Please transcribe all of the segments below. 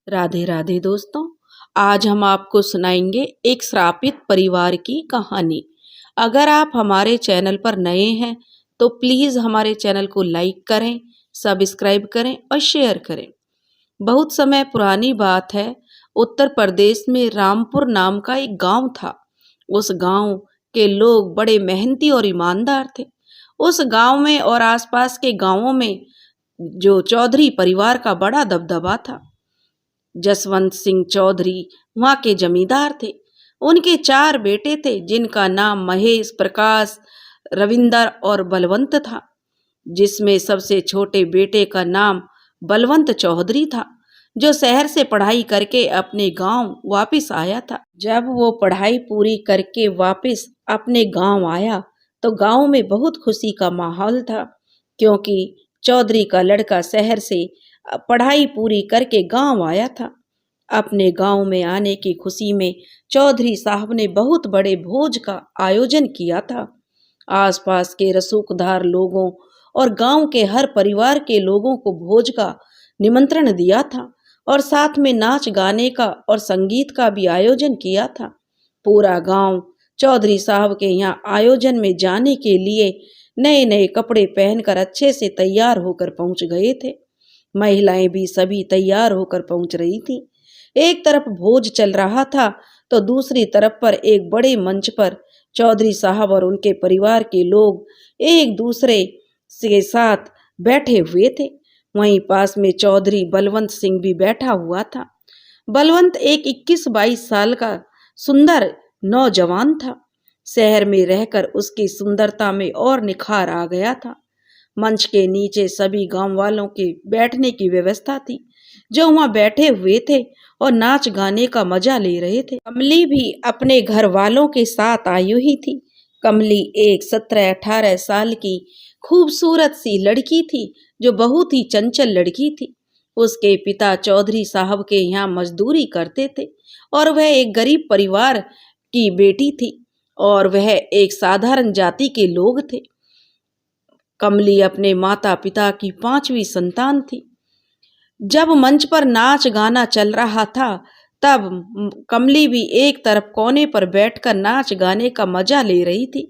राधे राधे दोस्तों। आज हम आपको सुनाएंगे एक श्रापित परिवार की कहानी। अगर आप हमारे चैनल पर नए हैं तो प्लीज़ हमारे चैनल को लाइक करें, सब्सक्राइब करें और शेयर करें। बहुत समय पुरानी बात है, उत्तर प्रदेश में रामपुर नाम का एक गांव था। उस गांव के लोग बड़े मेहनती और ईमानदार थे। उस गांव में और आसपास के गांवों में जो चौधरी परिवार का बड़ा दबदबा था। जसवंत सिंह चौधरी वहाँ के जमींदार थे। उनके 4 बेटे थे, जिनका नाम महेश, प्रकाश, रविंदर और बलवंत था। जिसमें सबसे छोटे बेटे का नाम बलवंत चौधरी था, जो शहर से पढ़ाई करके अपने गांव वापस आया था। जब वो पढ़ाई पूरी करके वापस अपने गांव आया तो गांव में बहुत खुशी का माहौल था, क्योंकि चौधरी का लड़का शहर से पढ़ाई पूरी करके गांव आया था। अपने गांव में आने की खुशी में चौधरी साहब ने बहुत बड़े भोज का आयोजन किया था। आसपास के रसूखदार लोगों और गांव के हर परिवार के लोगों को भोज का निमंत्रण दिया था और साथ में नाच गाने का और संगीत का भी आयोजन किया था। पूरा गांव चौधरी साहब के यहाँ आयोजन में जाने के लिए नए नए कपड़े पहनकर अच्छे से तैयार होकर पहुंच गए थे। महिलाएं भी सभी तैयार होकर पहुंच रही थी। एक तरफ भोज चल रहा था तो दूसरी तरफ पर एक बड़े मंच पर चौधरी साहब और उनके परिवार के लोग एक दूसरे के साथ बैठे हुए थे। वहीं पास में चौधरी बलवंत सिंह भी बैठा हुआ था। बलवंत एक 21-22 साल का सुंदर नौजवान था। शहर में रहकर उसकी सुंदरता में और निखार आ गया था। मंच के नीचे सभी गांव वालों के बैठने की व्यवस्था थी, जो वहां बैठे हुए थे और नाच गाने का मजा ले रहे थे। कमली भी अपने घर वालों के साथ आई हुई थी। कमली एक 17-18 साल की खूबसूरत सी लड़की थी, जो बहुत ही चंचल लड़की थी। उसके पिता चौधरी साहब के यहाँ मजदूरी करते थे और वह एक गरीब परिवार की बेटी थी और वह एक साधारण जाति के लोग थे। कमली अपने माता पिता की 5वीं संतान थी। जब मंच पर नाच गाना चल रहा था तब कमली भी एक तरफ कोने पर बैठकर नाच गाने का मजा ले रही थी।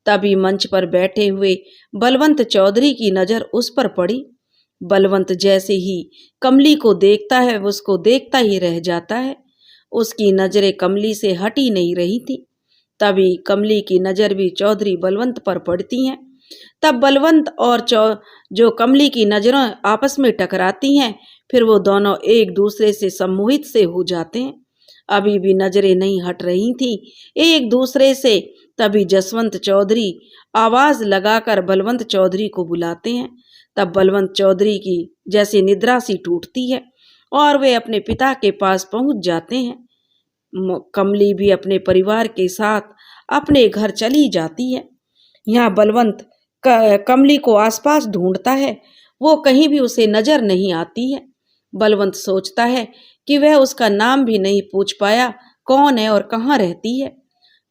तभी मंच पर बैठे हुए बलवंत चौधरी की नज़र उस पर पड़ी। बलवंत जैसे ही कमली को देखता है, उसको देखता ही रह जाता है। उसकी नज़रें कमली से हटी नहीं रही थी। तभी कमली की नज़र भी चौधरी बलवंत पर पड़ती हैं। तब बलवंत और जो कमली की नज़रों आपस में टकराती हैं, फिर वो दोनों एक दूसरे से सम्मोहित से हो जाते हैं। अभी भी नज़रें नहीं हट रही थी एक दूसरे से। तभी जसवंत चौधरी आवाज़ लगाकर बलवंत चौधरी को बुलाते हैं। तब बलवंत चौधरी की जैसे निद्रा सी टूटती है और वे अपने पिता के पास पहुंच जाते हैं। कमली भी अपने परिवार के साथ अपने घर चली जाती है। यहाँ बलवंत कमली को आसपास ढूंढता है, वो कहीं भी उसे नजर नहीं आती है। बलवंत सोचता है कि वह उसका नाम भी नहीं पूछ पाया, कौन है और कहाँ रहती है।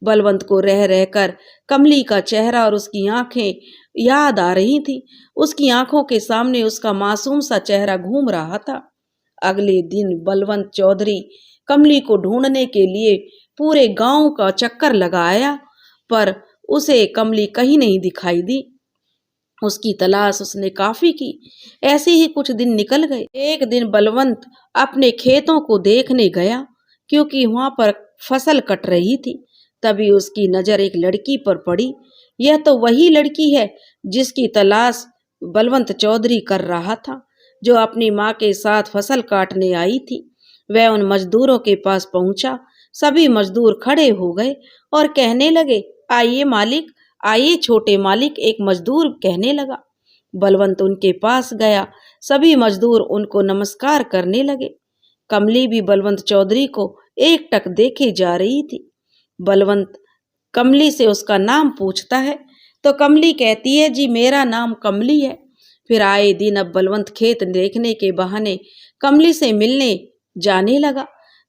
बलवंत को रह रहकर कमली का चेहरा और उसकी आंखें याद आ रही थी। उसकी आंखों के सामने उसका मासूम सा चेहरा घूम रहा था। अगले दिन बलवंत चौधरी कमली को ढूंढने के लिए पूरे गांव का चक्कर लगाया, पर उसे कमली कहीं नहीं दिखाई दी। उसकी तलाश उसने काफी की। ऐसे ही कुछ दिन निकल गए। एक दिन बलवंत अपने खेतों को देखने गया, क्योंकि वहां पर फसल कट रही थी। तभी उसकी नजर एक लड़की पर पड़ी। यह तो वही लड़की है जिसकी तलाश बलवंत चौधरी कर रहा था, जो अपनी माँ के साथ फसल काटने आई थी। वह उन मजदूरों के पास पहुंचा। सभी मजदूर खड़े हो गए और कहने लगे, आइए मालिक, आइए छोटे मालिक, एक मजदूर कहने लगा। बलवंत उनके पास गया। सभी मजदूर उनको नमस्कार करने लगे। कमली भी बलवंत चौधरी को एकटक देखे जा रही थी। बलवंत कमली से उसका नाम पूछता है तो कमली कहती है, जी मेरा नाम कमली है। फिर आए दिन अब बलवंत खेत देखने के बहाने कमली से मिलने जाने लगा।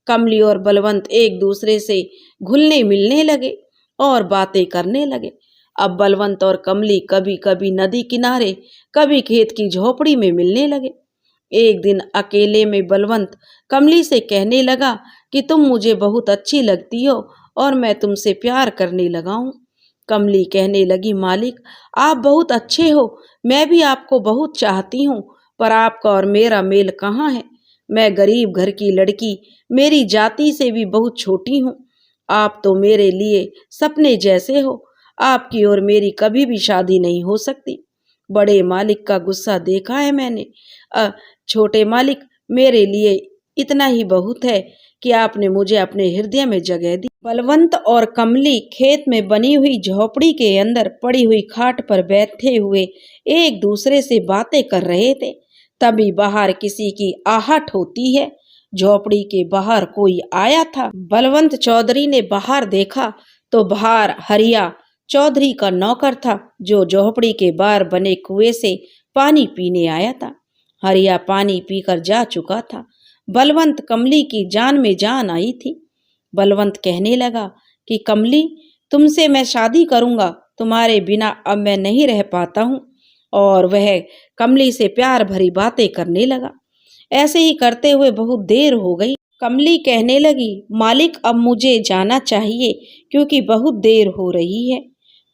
कमली और बलवंत एक दूसरे से घुलने मिलने लगे और बातें करने लगे। अब बलवंत और कमली कभी कभी नदी किनारे, कभी खेत की झोपड़ी में मिलने लगे। एक दिन अकेले में बलवंत कमली से कहने लगा कि तुम मुझे बहुत अच्छी लगती हो और मैं तुमसे प्यार करने लगा हूँ। कमली कहने लगी, मालिक आप बहुत अच्छे हो, मैं भी आपको बहुत चाहती हूँ, पर आपका और मेरा मेल कहाँ है। मैं गरीब घर की लड़की, मेरी जाति से भी बहुत छोटी हूँ। आप तो मेरे लिए सपने जैसे हो, आपकी और मेरी कभी भी शादी नहीं हो सकती। बड़े मालिक का गुस्सा देखा है मैंने। छोटे मालिक, मेरे लिए इतना ही बहुत है कि आपने मुझे अपने हृदय में जगह दी। बलवंत और कमली खेत में बनी हुई झोपड़ी के अंदर पड़ी हुई खाट पर बैठे हुए एक दूसरे से बातें कर रहे थे। तभी बाहर किसी की आहट होती है। झोपड़ी के बाहर कोई आया था। बलवंत चौधरी ने बाहर देखा तो बाहर हरिया चौधरी का नौकर था, जो झोपड़ी के बाहर बने कुएं से पानी पीने आया था। हरिया पानी पीकर जा चुका था। बलवंत कमली की जान में जान आई थी। बलवंत कहने लगा कि कमली, तुमसे मैं शादी करूंगा, तुम्हारे बिना अब मैं नहीं रह पाता हूँ। और वह कमली से प्यार भरी बातें करने लगा। ऐसे ही करते हुए बहुत देर हो गई। कमली कहने लगी, मालिक अब मुझे जाना चाहिए क्योंकि बहुत देर हो रही है।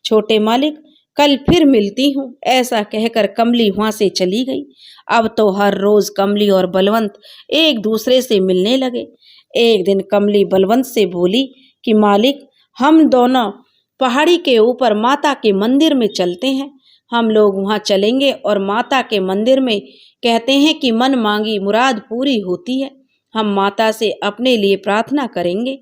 छोटे मालिक, कल फिर मिलती हूँ, ऐसा कहकर कमली वहां से चली गई। अब तो हर रोज कमली और बलवंत एक दूसरे से मिलने लगे। एक दिन कमली बलवंत से बोली कि मालिक, हम दोनों पहाड़ी के ऊपर माता के मंदिर में चलते हैं। हम लोग वहां चलेंगे और माता के मंदिर में कहते हैं कि मन मांगी मुराद पूरी होती है। हम माता से अपने लिए प्रार्थना करेंगे,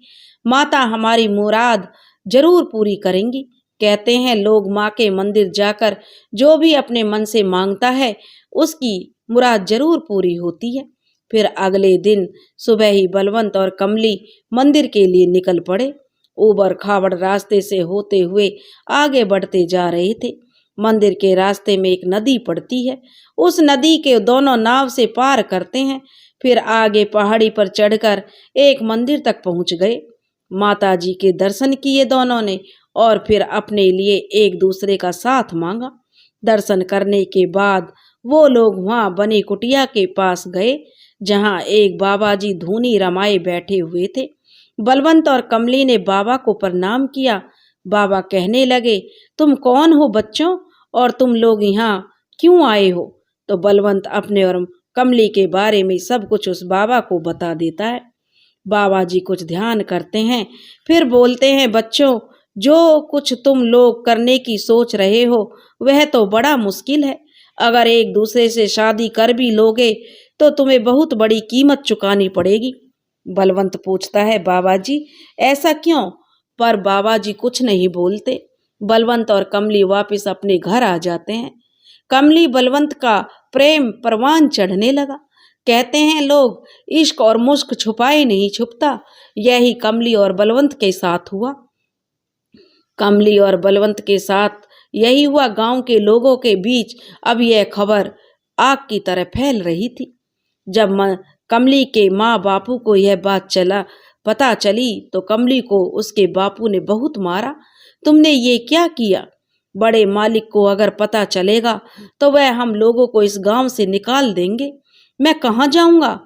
माता हमारी मुराद जरूर पूरी करेंगी। कहते हैं लोग माँ के मंदिर जाकर जो भी अपने मन से मांगता है उसकी मुराद जरूर पूरी होती है। फिर अगले दिन सुबह ही बलवंत और कमली मंदिर के लिए निकल पड़े। ऊबड़ खाबड़ रास्ते से होते हुए आगे बढ़ते जा रहे थे। मंदिर के रास्ते में एक नदी पड़ती है। उस नदी के दोनों नाव से पार करते हैं। फिर आगे पहाड़ी पर चढ़कर एक मंदिर तक पहुंच गए। माता जी के दर्शन किए दोनों ने और फिर अपने लिए एक दूसरे का साथ मांगा। दर्शन करने के बाद वो लोग वहां बनी कुटिया के पास गए, जहां एक बाबा जी धूनी रमाए बैठे हुए थे। बलवंत और कमली ने बाबा को प्रणाम किया। बाबा कहने लगे, तुम कौन हो बच्चों, और तुम लोग यहाँ क्यों आए हो। तो बलवंत अपने और कमली के बारे में सब कुछ उस बाबा को बता देता है। बाबा जी कुछ ध्यान करते हैं, फिर बोलते हैं, बच्चों, जो कुछ तुम लोग करने की सोच रहे हो वह तो बड़ा मुश्किल है। अगर एक दूसरे से शादी कर भी लोगे तो तुम्हें बहुत बड़ी कीमत चुकानी पड़ेगी। बलवंत पूछता है, बाबा जी ऐसा क्यों। पर बाबा जी कुछ नहीं बोलते। बलवंत और कमली वापस अपने घर आ जाते हैं। कमली बलवंत का प्रेम परवान चढ़ने लगा। कहते हैं लोग, इश्क और मुश्क छुपाए नहीं छुपता। यही कमली और बलवंत के साथ हुआ। कमली और बलवंत के साथ यही हुआ। गांव के लोगों के बीच अब यह खबर आग की तरह फैल रही थी। जब कमली के माँ बापू को यह बात पता चली तो कमली को उसके बापू ने बहुत मारा। तुमने ये क्या किया। बड़े मालिक को अगर पता चलेगा तो वह हम लोगों को इस गांव से निकाल देंगे। मैं कहाँ जाऊंगा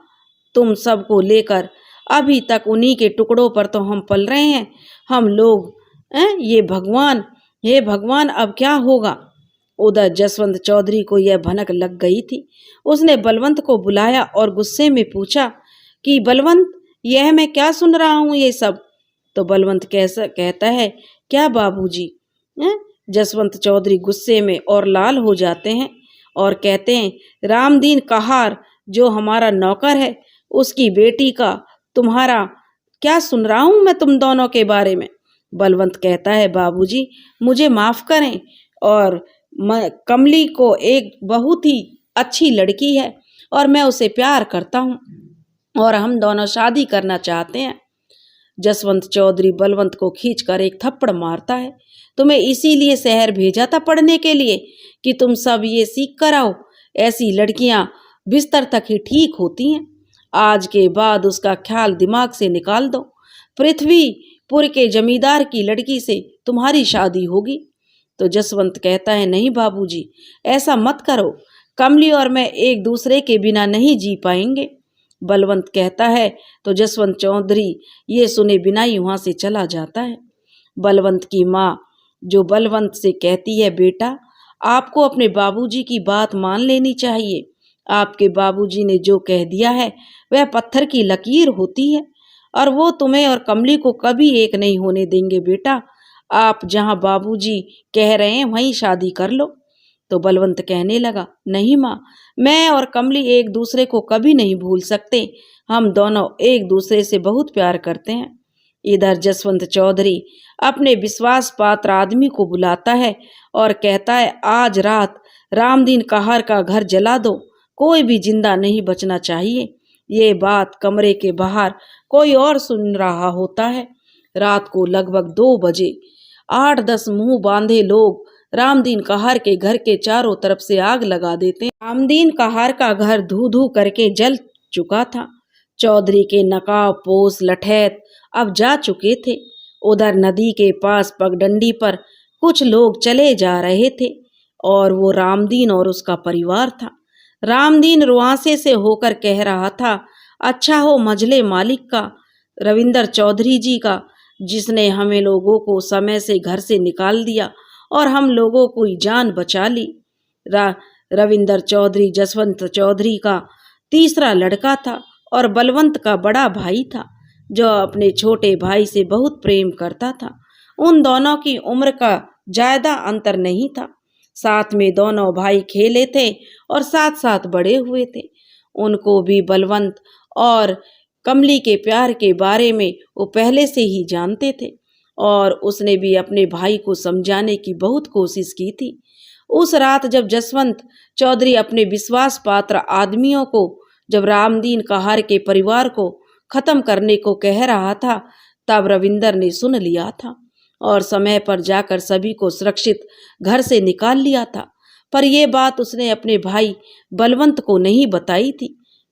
तुम सबको लेकर। अभी तक उन्हीं के टुकड़ों पर तो हम पल रहे हैं हम लोग। ये भगवान अब क्या होगा। उधर जसवंत चौधरी को यह भनक लग गई थी। उसने बलवंत को बुलाया और गुस्से में पूछा कि बलवंत, यह मैं क्या सुन रहा हूँ ये सब। तो बलवंत कैसा कहता है, क्या बाबूजी। जसवंत चौधरी गुस्से में और लाल हो जाते हैं और कहते हैं, रामदीन कहार जो हमारा नौकर है उसकी बेटी का तुम्हारा क्या सुन रहा हूँ मैं तुम दोनों के बारे में। बलवंत कहता है, बाबूजी मुझे माफ करें, और कमली को एक बहुत ही अच्छी लड़की है और मैं उसे प्यार करता हूँ और हम दोनों शादी करना चाहते हैं। जसवंत चौधरी बलवंत को खींचकर एक थप्पड़ मारता है। तुम्हें इसीलिए शहर भेजा था पढ़ने के लिए कि तुम सब ये सीख कर आओ। ऐसी लड़कियां बिस्तर तक ही ठीक होती हैं। आज के बाद उसका ख्याल दिमाग से निकाल दो। पृथ्वीपुर के जमींदार की लड़की से तुम्हारी शादी होगी। तो जसवंत कहता है, नहीं बाबूजी, ऐसा मत करो। कमली और मैं एक दूसरे के बिना नहीं जी पाएंगे। बलवंत कहता है तो जसवंत चौधरी ये सुने बिना ही वहां से चला जाता है। बलवंत की माँ जो बलवंत से कहती है, बेटा आपको अपने बाबूजी की बात मान लेनी चाहिए। आपके बाबूजी ने जो कह दिया है वह पत्थर की लकीर होती है और वो तुम्हें और कमली को कभी एक नहीं होने देंगे। बेटा आप जहाँ बाबूजी कह रहे हैं वहीं शादी कर लो। तो बलवंत कहने लगा, नहीं माँ, मैं और कमली एक दूसरे को कभी नहीं भूल सकते। हम दोनों एक दूसरे से बहुत प्यार करते हैं। इधर जसवंत चौधरी अपने विश्वास पात्र आदमी को बुलाता है और कहता है, आज रात रामदीन कहार का घर जला दो, कोई भी जिंदा नहीं बचना चाहिए। ये बात कमरे के बाहर कोई और सुन रहा होता है। रात को लगभग 2 बजे 8-10 मुंह बांधे लोग रामदीन कहार के घर के चारों तरफ से आग लगा देते हैं। रामदीन कहार का घर धू धू करके जल चुका था। चौधरी के नकाब पोस लठैत अब जा चुके थे। उधर नदी के पास पगडंडी पर कुछ लोग चले जा रहे थे और वो रामदीन और उसका परिवार था। रामदीन रुआंसे से होकर कह रहा था, अच्छा हो मजले मालिक का, रविंदर चौधरी जी का, जिसने हमें लोगों को समय से घर से निकाल दिया और हम लोगों को जान बचा ली। रविंदर चौधरी जसवंत चौधरी का तीसरा लड़का था और बलवंत का बड़ा भाई था, जो अपने छोटे भाई से बहुत प्रेम करता था। उन दोनों की उम्र का ज्यादा अंतर नहीं था। साथ में दोनों भाई खेले थे और साथ साथ बड़े हुए थे। उनको भी बलवंत और कमली के प्यार के बारे में वो पहले से ही जानते थे और उसने भी अपने भाई को समझाने की बहुत कोशिश की थी। उस रात जब जसवंत चौधरी अपने विश्वास पात्र आदमियों को जब रामदीन कहार के परिवार को खत्म करने को कह रहा था, तब रविंदर ने सुन लिया था और समय पर जाकर सभी को सुरक्षित घर से निकाल लिया था। पर यह बात उसने अपने भाई बलवंत को नहीं बताई थी,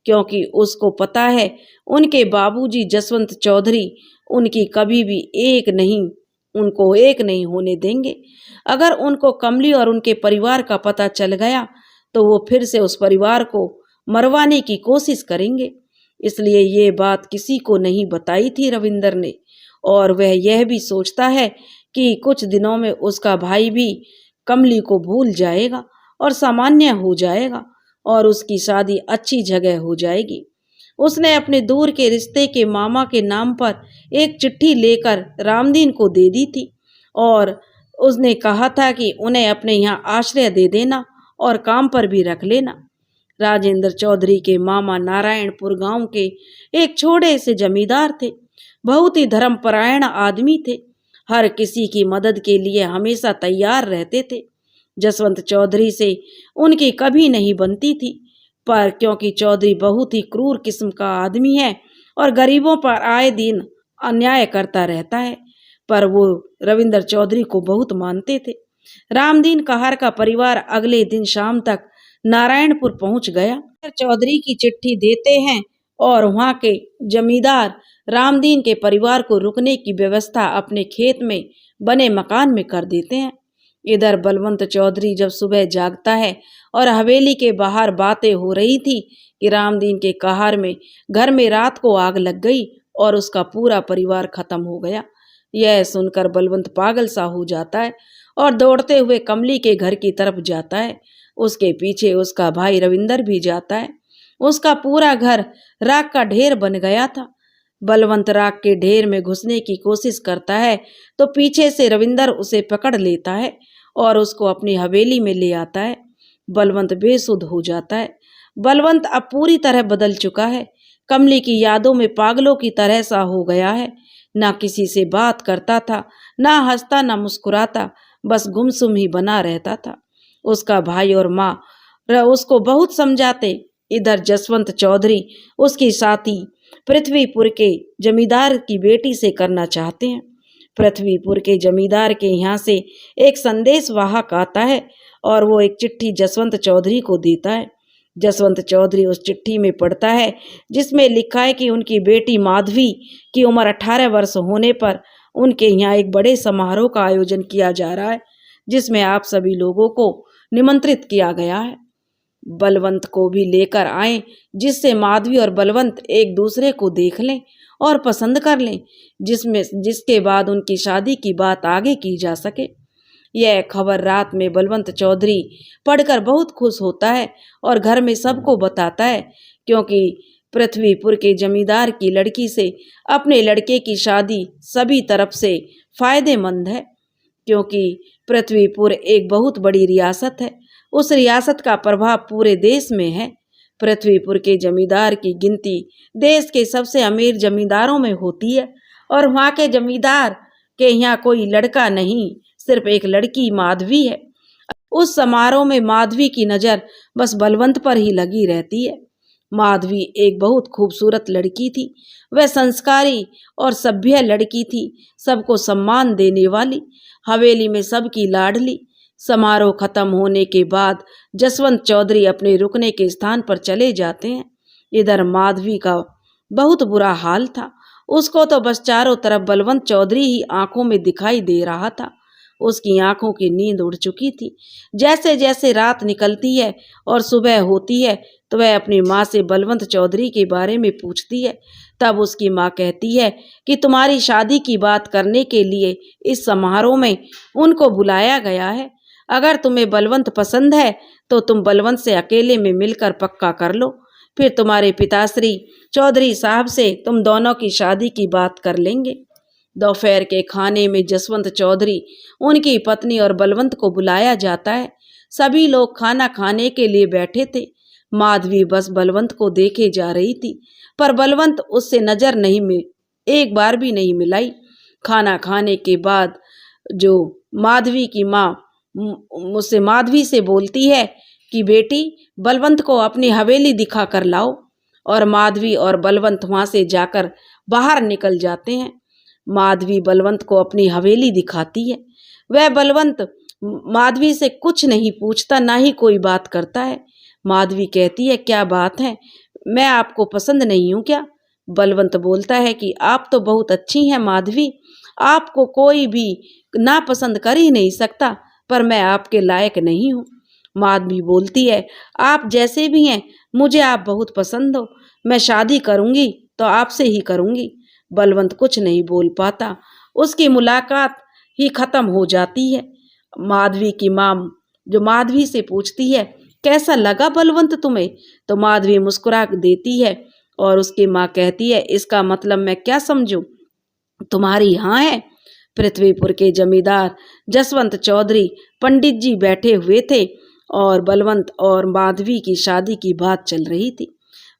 क्योंकि उसको पता है उनके बाबूजी जसवंत चौधरी उनकी कभी भी उनको एक नहीं होने देंगे। अगर उनको कमली और उनके परिवार का पता चल गया तो वो फिर से उस परिवार को मरवाने की कोशिश करेंगे। इसलिए ये बात किसी को नहीं बताई थी रविंदर ने, और वह यह भी सोचता है कि कुछ दिनों में उसका भाई भी कमली को भूल जाएगा और सामान्य हो जाएगा और उसकी शादी अच्छी जगह हो जाएगी। उसने अपने दूर के रिश्ते के मामा के नाम पर एक चिट्ठी लेकर रामदीन को दे दी थी और उसने कहा था कि उन्हें अपने यहाँ आश्रय दे देना और काम पर भी रख लेना। राजेंद्र चौधरी के मामा नारायणपुर गांव के एक छोटे से जमींदार थे। बहुत ही धर्मपरायण आदमी थे। हर किसी की मदद के लिए हमेशा तैयार रहते थे। जसवंत चौधरी से उनकी कभी नहीं बनती थी, पर क्योंकि चौधरी बहुत ही क्रूर किस्म का आदमी है और गरीबों पर आए दिन अन्याय करता रहता है, पर वो रविंदर चौधरी को बहुत मानते थे। रामदीन कहार का परिवार अगले दिन शाम तक नारायणपुर पहुंच गया। चौधरी की चिट्ठी देते हैं और वहां के जमींदार रामदीन के परिवार को रुकने की व्यवस्था अपने खेत में बने मकान में कर देते हैं। इधर बलवंत चौधरी जब सुबह जागता है और हवेली के बाहर बातें हो रही थी कि रामदीन के कहार में घर में रात को आग लग गई और उसका पूरा परिवार खत्म हो गया। यह सुनकर बलवंत पागल सा हो जाता है और दौड़ते हुए कमली के घर की तरफ जाता है। उसके पीछे उसका भाई रविंदर भी जाता है। उसका पूरा घर राख का ढेर बन गया था। बलवंत राख के ढेर में घुसने की कोशिश करता है तो पीछे से रविंदर उसे पकड़ लेता है और उसको अपनी हवेली में ले आता है। बलवंत बेसुध हो जाता है। बलवंत अब पूरी तरह बदल चुका है। कमली की यादों में पागलों की तरह सा हो गया है। ना किसी से बात करता था, ना हंसता, ना मुस्कुराता, बस गुमसुम ही बना रहता था। उसका भाई और माँ उसको बहुत समझाते। इधर जसवंत चौधरी उसकी शादी पृथ्वीपुर के जमींदार की बेटी से करना चाहते हैं। पृथ्वीपुर के जमींदार के यहाँ से एक संदेश वाहक आता है और वो एक चिट्ठी जसवंत चौधरी को देता है। जसवंत चौधरी उस चिट्ठी में पढ़ता है, जिसमें लिखा है कि उनकी बेटी माधवी की उम्र 18 वर्ष होने पर उनके यहाँ एक बड़े समारोह का आयोजन किया जा रहा है, जिसमें आप सभी लोगों को निमंत्रित किया गया है। बलवंत को भी लेकर आएं, जिससे माधवी और बलवंत एक दूसरे को देख लें और पसंद कर लें, जिसके बाद उनकी शादी की बात आगे की जा सके। यह खबर रात में बलवंत चौधरी पढ़कर बहुत खुश होता है और घर में सबको बताता है, क्योंकि पृथ्वीपुर के जमींदार की लड़की से अपने लड़के की शादी सभी तरफ से फायदेमंद है, क्योंकि पृथ्वीपुर एक बहुत बड़ी रियासत है। उस रियासत का प्रभाव पूरे देश में है। पृथ्वीपुर के जमींदार की गिनती देश के सबसे अमीर जमींदारों में होती है और वहाँ के जमींदार के यहाँ कोई लड़का नहीं, सिर्फ एक लड़की माधवी है। उस समारोह में माधवी की नज़र बस बलवंत पर ही लगी रहती है। माधवी एक बहुत खूबसूरत लड़की थी। वह संस्कारी और सभ्य लड़की थी, सबको सम्मान देने वाली, हवेली में सबकी लाडली। समारोह खत्म होने के बाद जसवंत चौधरी अपने रुकने के स्थान पर चले जाते हैं। इधर माधवी का बहुत बुरा हाल था। उसको तो बस चारों तरफ बलवंत चौधरी ही आंखों में दिखाई दे रहा था। उसकी आंखों की नींद उड़ चुकी थी। जैसे जैसे रात निकलती है और सुबह होती है तो वह अपनी माँ से बलवंत चौधरी के बारे में पूछती है। तब उसकी माँ कहती है कि तुम्हारी शादी की बात करने के लिए इस समारोह में उनको बुलाया गया है। अगर तुम्हें बलवंत पसंद है तो तुम बलवंत से अकेले में मिलकर पक्का कर लो, फिर तुम्हारे पिताश्री चौधरी साहब से तुम दोनों की शादी की बात कर लेंगे। दोपहर के खाने में जसवंत चौधरी, उनकी पत्नी और बलवंत को बुलाया जाता है। सभी लोग खाना खाने के लिए बैठे थे। माधवी बस बलवंत को देखे जा रही थी, पर बलवंत उससे नजर एक बार भी नहीं मिलाई। खाना खाने के बाद जो माधवी की माँ मुझसे माधवी से बोलती है कि बेटी बलवंत को अपनी हवेली दिखा कर लाओ, और माधवी और बलवंत वहाँ से जाकर बाहर निकल जाते हैं। माधवी बलवंत को अपनी हवेली दिखाती है। वह बलवंत माधवी से कुछ नहीं पूछता, ना ही कोई बात करता है। माधवी कहती है, क्या बात है, मैं आपको पसंद नहीं हूँ क्या? बलवंत बोलता है कि आप तो बहुत अच्छी हैं माधवी, आपको कोई भी नापसंद कर ही नहीं सकता, पर मैं आपके लायक नहीं हूँ। माधवी बोलती है, आप जैसे भी हैं मुझे आप बहुत पसंद हो, मैं शादी करूँगी तो आपसे ही करूँगी। बलवंत कुछ नहीं बोल पाता। उसकी मुलाकात ही खत्म हो जाती है। माधवी की माँ जो माधवी से पूछती है, कैसा लगा बलवंत तुम्हें? तो माधवी मुस्कुरा देती है और उसकी माँ कहती है, इसका मतलब मैं क्या समझूं? तुम्हारी यहाँ है। पृथ्वीपुर के जमींदार जसवंत चौधरी पंडित जी बैठे हुए थे और बलवंत और माधवी की शादी की बात चल रही थी।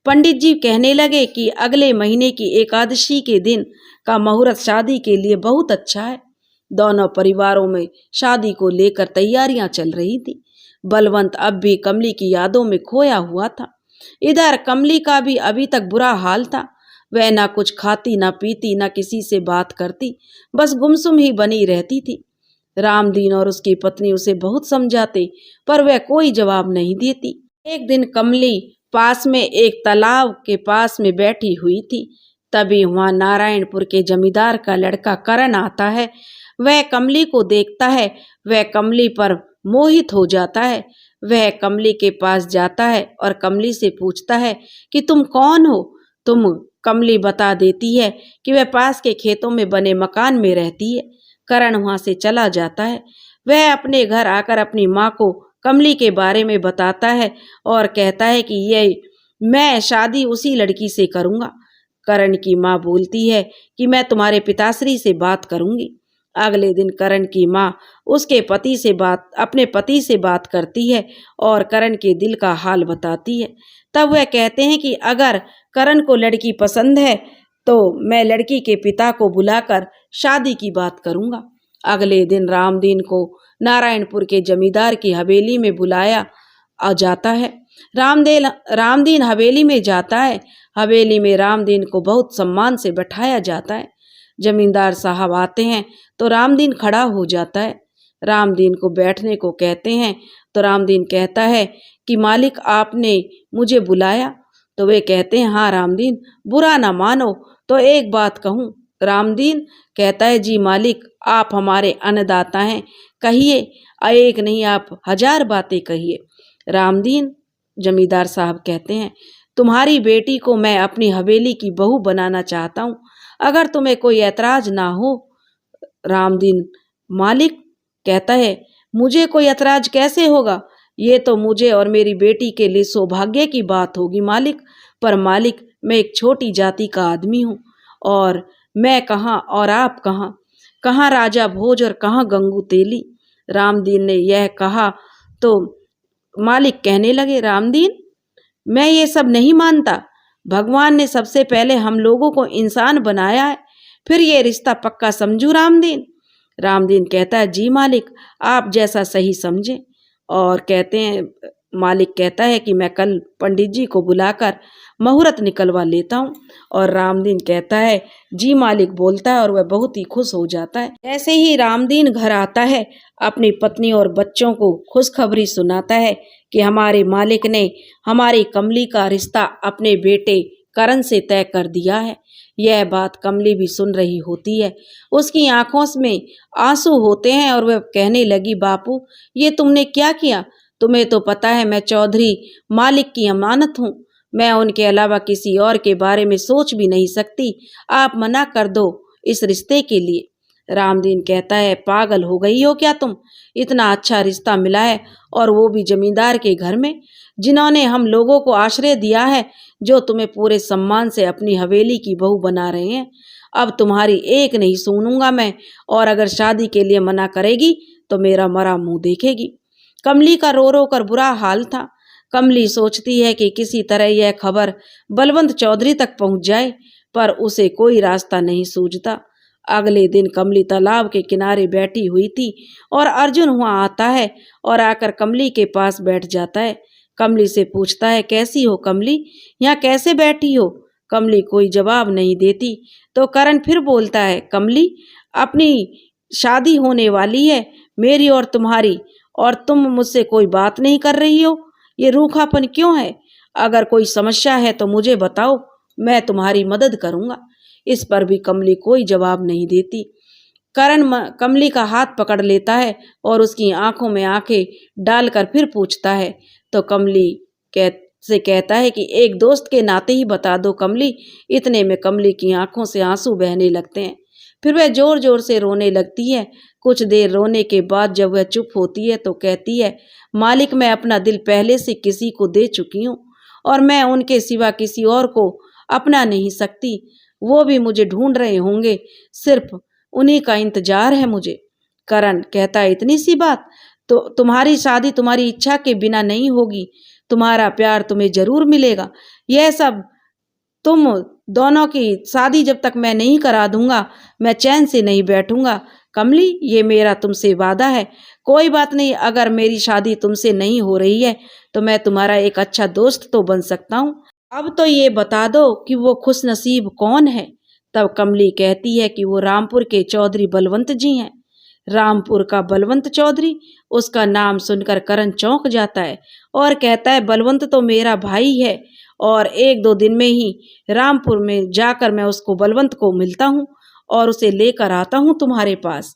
पंडित जी कहने लगे कि अगले महीने की एकादशी के दिन का मुहूर्त शादी के लिए बहुत अच्छा है। दोनों परिवारों में शादी को लेकर तैयारियां चल रही थी। बलवंत अब भी कमली की यादों में खोया हुआ था। इधर कमली का भी अभी तक बुरा हाल था। वह ना कुछ खाती, ना पीती, ना किसी से बात करती, बस गुमसुम ही बनी रहती थी। रामदीन और उसकी पत्नी उसे बहुत समझाते, पर वह कोई जवाब नहीं देती। एक दिन कमली पास में एक तालाब के पास में बैठी हुई थी। तभी वहाँ नारायणपुर के जमींदार का लड़का करण आता है। वह कमली को देखता है, वह कमली पर मोहित हो जाता है। वह कमली के पास जाता है और कमली से पूछता है कि तुम कौन हो? कमली बता देती है कि वह पास के खेतों में बने मकान में रहती है। करण वहाँ से चला जाता है। वह अपने घर आकर अपनी माँ को कमली के बारे में बताता है और कहता है कि मैं शादी उसी लड़की से करूँगा। करण की माँ बोलती है कि मैं तुम्हारे पिताश्री से बात करूँगी। अगले दिन करण की माँ अपने पति से बात करती है और करण के दिल का हाल बताती है। तब वह कहते हैं कि अगर करण को लड़की पसंद है तो मैं लड़की के पिता को बुलाकर शादी की बात करूँगा। अगले दिन रामदीन को नारायणपुर के जमींदार की हवेली में बुलाया जाता है। रामदीन हवेली में जाता है। हवेली में रामदीन को बहुत सम्मान से बैठाया जाता है। जमींदार साहब आते हैं तो रामदीन खड़ा हो जाता है। रामदीन को बैठने को कहते हैं तो रामदीन कहता है कि मालिक आपने मुझे बुलाया? तो वे कहते हैं, हाँ रामदीन, बुरा ना मानो तो एक बात कहूँ। रामदीन कहता है, जी मालिक, आप हमारे अन्नदाता हैं, कहिए, एक नहीं आप 1000 बातें कहिए। रामदीन जमींदार साहब कहते हैं, तुम्हारी बेटी को मैं अपनी हवेली की बहू बनाना चाहता हूँ, अगर तुम्हें कोई ऐतराज ना हो। रामदीन मालिक कहता है, मुझे कोई ऐतराज कैसे होगा? ये तो मुझे और मेरी बेटी के लिए सौभाग्य की बात होगी मालिक। पर मालिक, मैं एक छोटी जाति का आदमी हूँ, और मैं कहाँ और आप कहाँ? कहाँ राजा भोज और कहाँ गंगू तेली? रामदीन ने यह कहा तो मालिक कहने लगे, रामदीन, मैं ये सब नहीं मानता। भगवान ने सबसे पहले हम लोगों को इंसान बनाया है, फिर ये रिश्ता पक्का समझू रामदीन। रामदीन कहता है, जी मालिक, आप जैसा सही समझे। और कहते हैं, मालिक कहता है कि मैं कल पंडित जी को बुलाकर मुहूर्त निकलवा लेता हूँ। और रामदीन कहता है, जी मालिक बोलता है, और वह बहुत ही खुश हो जाता है। ऐसे ही रामदीन घर आता है, अपनी पत्नी और बच्चों को खुशखबरी सुनाता है कि हमारे मालिक ने हमारी कमली का रिश्ता अपने बेटे करण से तय कर दिया है। यह बात कमली भी सुन रही होती है। उसकी आंखों में आंसू होते हैं और वह कहने लगी, बापू, ये तुमने क्या किया? तुम्हें तो पता है मैं चौधरी मालिक की अमानत हूँ। मैं उनके अलावा किसी और के बारे में सोच भी नहीं सकती। आप मना कर दो इस रिश्ते के लिए। रामदीन कहता है, पागल हो गई हो क्या तुम? इतना अच्छा रिश्ता मिला है, और वो भी जमींदार के घर में, जिन्होंने हम लोगों को आश्रय दिया है, जो तुम्हें पूरे सम्मान से अपनी हवेली की बहू बना रहे हैं। अब तुम्हारी एक नहीं सुनूंगा मैं, और अगर शादी के लिए मना करेगी तो मेरा मरा मुंह देखेगी। कमली का रो रो कर बुरा हाल था। कमली सोचती है कि किसी तरह यह खबर बलवंत चौधरी तक पहुंच जाए, पर उसे कोई रास्ता नहीं सूझता। अगले दिन कमली तालाब के किनारे बैठी हुई थी, और अर्जुन वहां आता है और आकर कमली के पास बैठ जाता है। कमली से पूछता है, कैसी हो कमली, यहाँ कैसे बैठी हो? कमली कोई जवाब नहीं देती। तो करण फिर बोलता है, कमली, अपनी शादी होने वाली है, मेरी और तुम्हारी, और तुम मुझसे कोई बात नहीं कर रही हो। ये रूखापन क्यों है? अगर कोई समस्या है तो मुझे बताओ, मैं तुम्हारी मदद करूंगा। इस पर भी कमली कोई जवाब नहीं देती। करण कमली का हाथ पकड़ लेता है और उसकी आंखों में आंखें डालकर फिर पूछता है। तो कमली से कहता है कि एक दोस्त के नाते ही बता दो कमली। इतने में कमली की आंखों से आंसू बहने लगते हैं। फिर वह जोर जोर से रोने लगती है। कुछ देर रोने के बाद जब वह चुप होती है तो कहती है, मालिक, मैं अपना दिल पहले से किसी को दे चुकी हूँ, और मैं उनके सिवा किसी और को अपना नहीं सकती। वो भी मुझे ढूंढ रहे होंगे, सिर्फ उन्हीं का इंतजार है मुझे। करण कहता है, इतनी सी बात? तो तुम्हारी शादी तुम्हारी इच्छा के बिना नहीं होगी। तुम्हारा प्यार तुम्हें जरूर मिलेगा। यह सब तुम दोनों की शादी जब तक मैं नहीं करा दूंगा, मैं चैन से नहीं बैठूंगा। कमली, ये मेरा तुमसे वादा है। कोई बात नहीं, अगर मेरी शादी तुमसे नहीं हो रही है तो मैं तुम्हारा एक अच्छा दोस्त तो बन सकता हूँ। अब तो ये बता दो कि वो खुशनसीब कौन है? तब कमली कहती है कि वो रामपुर के चौधरी बलवंत जी हैं। रामपुर का बलवंत चौधरी? उसका नाम सुनकर करण चौंक जाता है और कहता है, बलवंत तो मेरा भाई है, और एक दो दिन में ही रामपुर में जाकर मैं उसको बलवंत को मिलता हूँ और उसे लेकर आता हूँ तुम्हारे पास।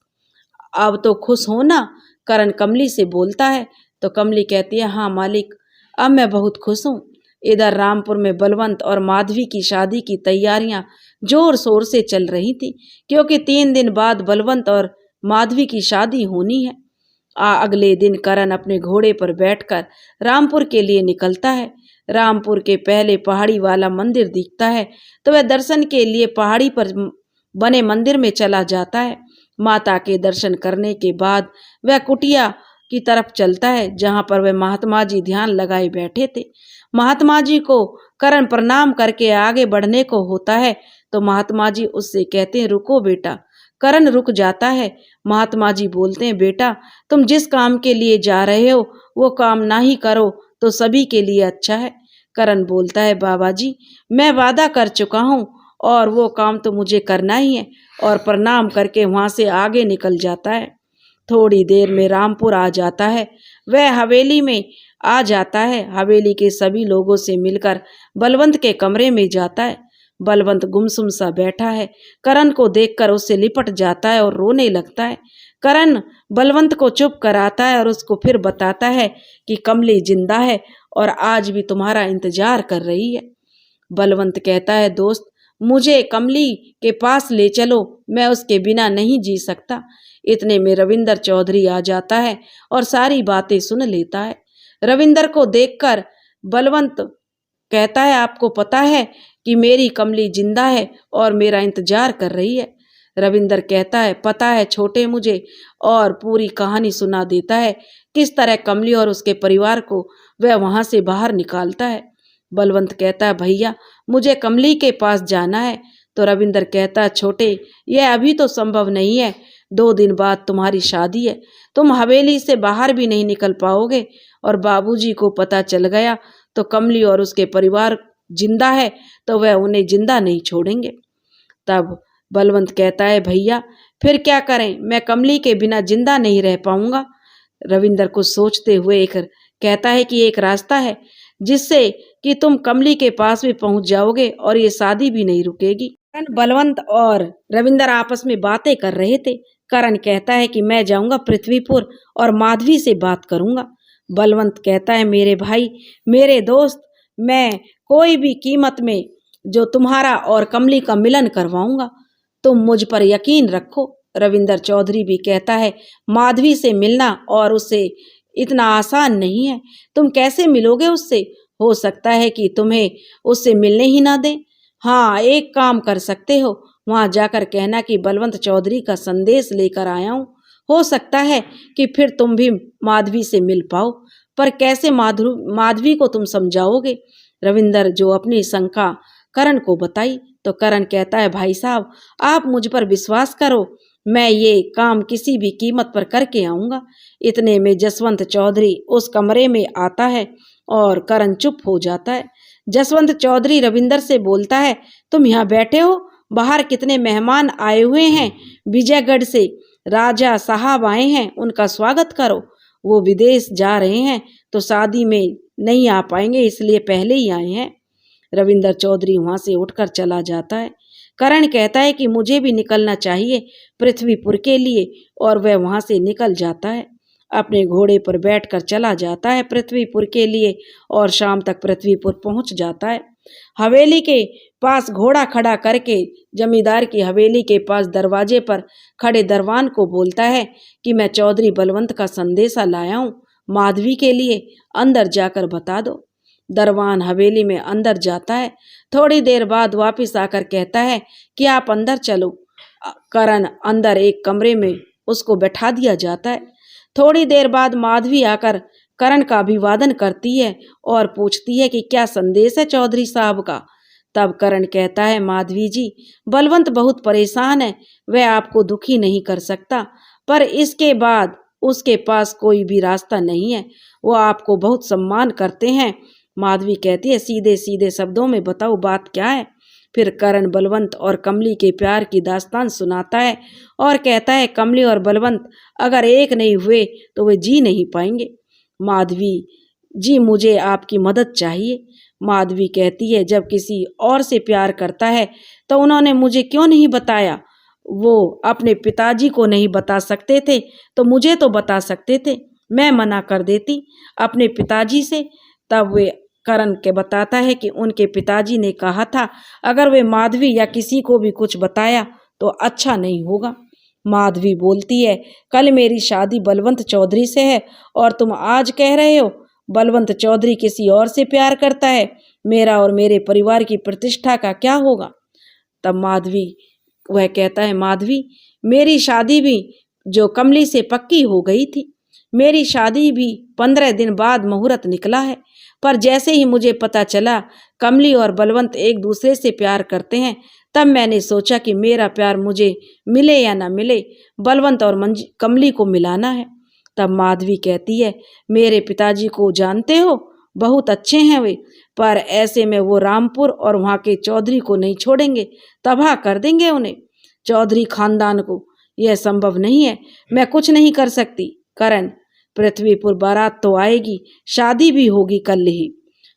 अब तो खुश हो ना? करण कमली से बोलता है। तो कमली कहती है, हाँ मालिक, अब मैं बहुत खुश हूँ। इधर रामपुर में बलवंत और माधवी की शादी की तैयारियां जोर शोर से चल रही थी, क्योंकि 3 दिन बाद बलवंत और माधवी की शादी होनी है। अगले दिन करण अपने घोड़े पर बैठकर रामपुर के लिए निकलता है। रामपुर के पहले पहाड़ी वाला मंदिर दिखता है तो वह दर्शन के लिए पहाड़ी पर बने मंदिर में चला जाता है। माता के दर्शन करने के बाद वह कुटिया की तरफ चलता है, जहां पर वह महात्मा जी ध्यान लगाए बैठे थे। महात्मा जी को करण प्रणाम करके आगे बढ़ने को होता है तो महात्मा जी उससे कहते हैं, रुको बेटा। करण रुक जाता है। महात्मा जी बोलते हैं, बेटा, तुम जिस काम के लिए जा रहे हो वो काम ना ही करो तो सभी के लिए अच्छा है। करण बोलता है, बाबा जी, मैं वादा कर चुका हूँ और वो काम तो मुझे करना ही है, और प्रणाम करके वहां से आगे निकल जाता है। थोड़ी देर में रामपुर आ जाता है। वह हवेली में आ जाता है। हवेली के सभी लोगों से मिलकर बलवंत के कमरे में जाता है। बलवंत गुमसुम सा बैठा है। करण को देखकर उससे लिपट जाता है और रोने लगता है। करण बलवंत को चुप कराता है और उसको फिर बताता है कि कमली जिंदा है और आज भी तुम्हारा इंतजार कर रही है। बलवंत कहता है, दोस्त मुझे कमली के पास ले चलो, मैं उसके बिना नहीं जी सकता। इतने में रविंदर चौधरी आ जाता है और सारी बातें सुन लेता है। रविंदर को देखकर बलवंत कहता है, आपको पता है कि मेरी कमली जिंदा है और मेरा इंतजार कर रही है। रविंदर कहता है, पता है छोटे मुझे, और पूरी कहानी सुना देता है किस तरह कमली और उसके परिवार को वह वहां से बाहर निकालता है। बलवंत कहता है, भैया मुझे कमली के पास जाना है। तो रविंदर कहता है, छोटे यह अभी तो संभव नहीं है, 2 दिन बाद तुम्हारी शादी है, तुम हवेली से बाहर भी नहीं निकल पाओगे, और बाबूजी को पता चल गया तो कमली और उसके परिवार जिंदा है तो वह उन्हें जिंदा नहीं छोड़ेंगे। तब बलवंत कहता है, भैया फिर क्या करें, मैं कमली के बिना जिंदा नहीं रह पाऊंगा। रविंदर को सोचते हुए एक कहता है कि एक रास्ता है जिससे कि तुम कमली के पास भी पहुंच जाओगे और ये शादी भी नहीं रुकेगी। करण, बलवंत और रविंदर आपस में बातें कर रहे थे। करण कहता है कि मैं जाऊंगा पृथ्वीपुर और माधवी से बात करूंगा। बलवंत कहता है, मेरे भाई, मेरे दोस्त, मैं कोई भी कीमत में जो तुम्हारा और कमली का मिलन करवाऊंगा, तुम मुझ पर यकीन रखो। रविंदर चौधरी भी कहता है, माधवी से मिलना और उससे इतना आसान नहीं है, तुम कैसे मिलोगे उससे, हो सकता है कि तुम्हें उससे मिलने ही ना दे। हाँ, एक काम कर सकते हो, वहां जाकर कहना कि बलवंत चौधरी का संदेश लेकर आया हूँ, हो सकता है कि फिर तुम भी माधवी से मिल पाओ। पर कैसे माधवी को तुम समझाओगे? रविंदर जो अपनी शंका करण को बताई तो करण कहता है, भाई साहब आप मुझ पर विश्वास करो, मैं ये काम किसी भी कीमत पर करके आऊंगा। इतने में जसवंत चौधरी उस कमरे में आता है और करण चुप हो जाता है। जसवंत चौधरी रविंदर से बोलता है, तुम यहाँ बैठे हो, बाहर कितने मेहमान आए हुए हैं, विजयगढ़ से राजा साहब आए हैं, उनका स्वागत करो। वो विदेश जा रहे हैं तो शादी में नहीं आ पाएंगे, इसलिए पहले ही आए हैं। रविंदर चौधरी वहां से उठकर चला जाता है। करण कहता है कि मुझे भी निकलना चाहिए पृथ्वीपुर के लिए, और वह वहां से निकल जाता है। अपने घोड़े पर बैठकर चला जाता है पृथ्वीपुर के लिए और शाम तक पृथ्वीपुर पहुंच जाता है। हवेली के पास घोड़ा खड़ा करके जमींदार की हवेली के पास दरवाजे पर खड़े दरवान को बोलता है कि मैं चौधरी बलवंत का संदेशा लाया हूँ, माधवी के लिए, अंदर जाकर बता दो। दरवान हवेली में अंदर जाता है। थोड़ी देर बाद वापस आकर कहता है कि आप अंदर चलो। करण अंदर एक कमरे में उसको बैठा दिया जाता है। थोड़ी देर बाद माधवी आकर करण का अभिवादन करती है और पूछती है कि क्या संदेश है चौधरी साहब का। तब करण कहता है, माधवी जी, बलवंत बहुत परेशान है, वह आपको दुखी नहीं कर सकता, पर इसके बाद उसके पास कोई भी रास्ता नहीं है, वो आपको बहुत सम्मान करते हैं। माधवी कहती है, सीधे सीधे शब्दों में बताओ बात क्या है। फिर करण बलवंत और कमली के प्यार की दास्तान सुनाता है और कहता है, कमली और बलवंत अगर एक नहीं हुए तो वे जी नहीं पाएंगे। माधवी जी, मुझे आपकी मदद चाहिए। माधवी कहती है, जब किसी और से प्यार करता है तो उन्होंने मुझे क्यों नहीं बताया? वो अपने पिताजी को नहीं बता सकते थे तो मुझे तो बता सकते थे, मैं मना कर देती अपने पिताजी से। तब वे करण के बताता है कि उनके पिताजी ने कहा था अगर वे माधवी या किसी को भी कुछ बताया तो अच्छा नहीं होगा। माधवी बोलती है, कल मेरी शादी बलवंत चौधरी से है और तुम आज कह रहे हो बलवंत चौधरी किसी और से प्यार करता है, मेरा और मेरे परिवार की प्रतिष्ठा का क्या होगा? तब वह कहता है, माधवी मेरी शादी भी जो कमली से पक्की हो गई थी, मेरी शादी भी 15 दिन बाद मुहूर्त निकला है, पर जैसे ही मुझे पता चला कमली और बलवंत एक दूसरे से प्यार करते हैं, तब मैंने सोचा कि मेरा प्यार मुझे मिले या ना मिले, बलवंत और कमली को मिलाना है। तब माधवी कहती है, मेरे पिताजी को जानते हो, बहुत अच्छे हैं वे, पर ऐसे में वो रामपुर और वहाँ के चौधरी को नहीं छोड़ेंगे, तबाह कर देंगे उन्हें, चौधरी खानदान को। यह संभव नहीं है, मैं कुछ नहीं कर सकती। करण, पृथ्वीपुर बारात तो आएगी, शादी भी होगी कल ही।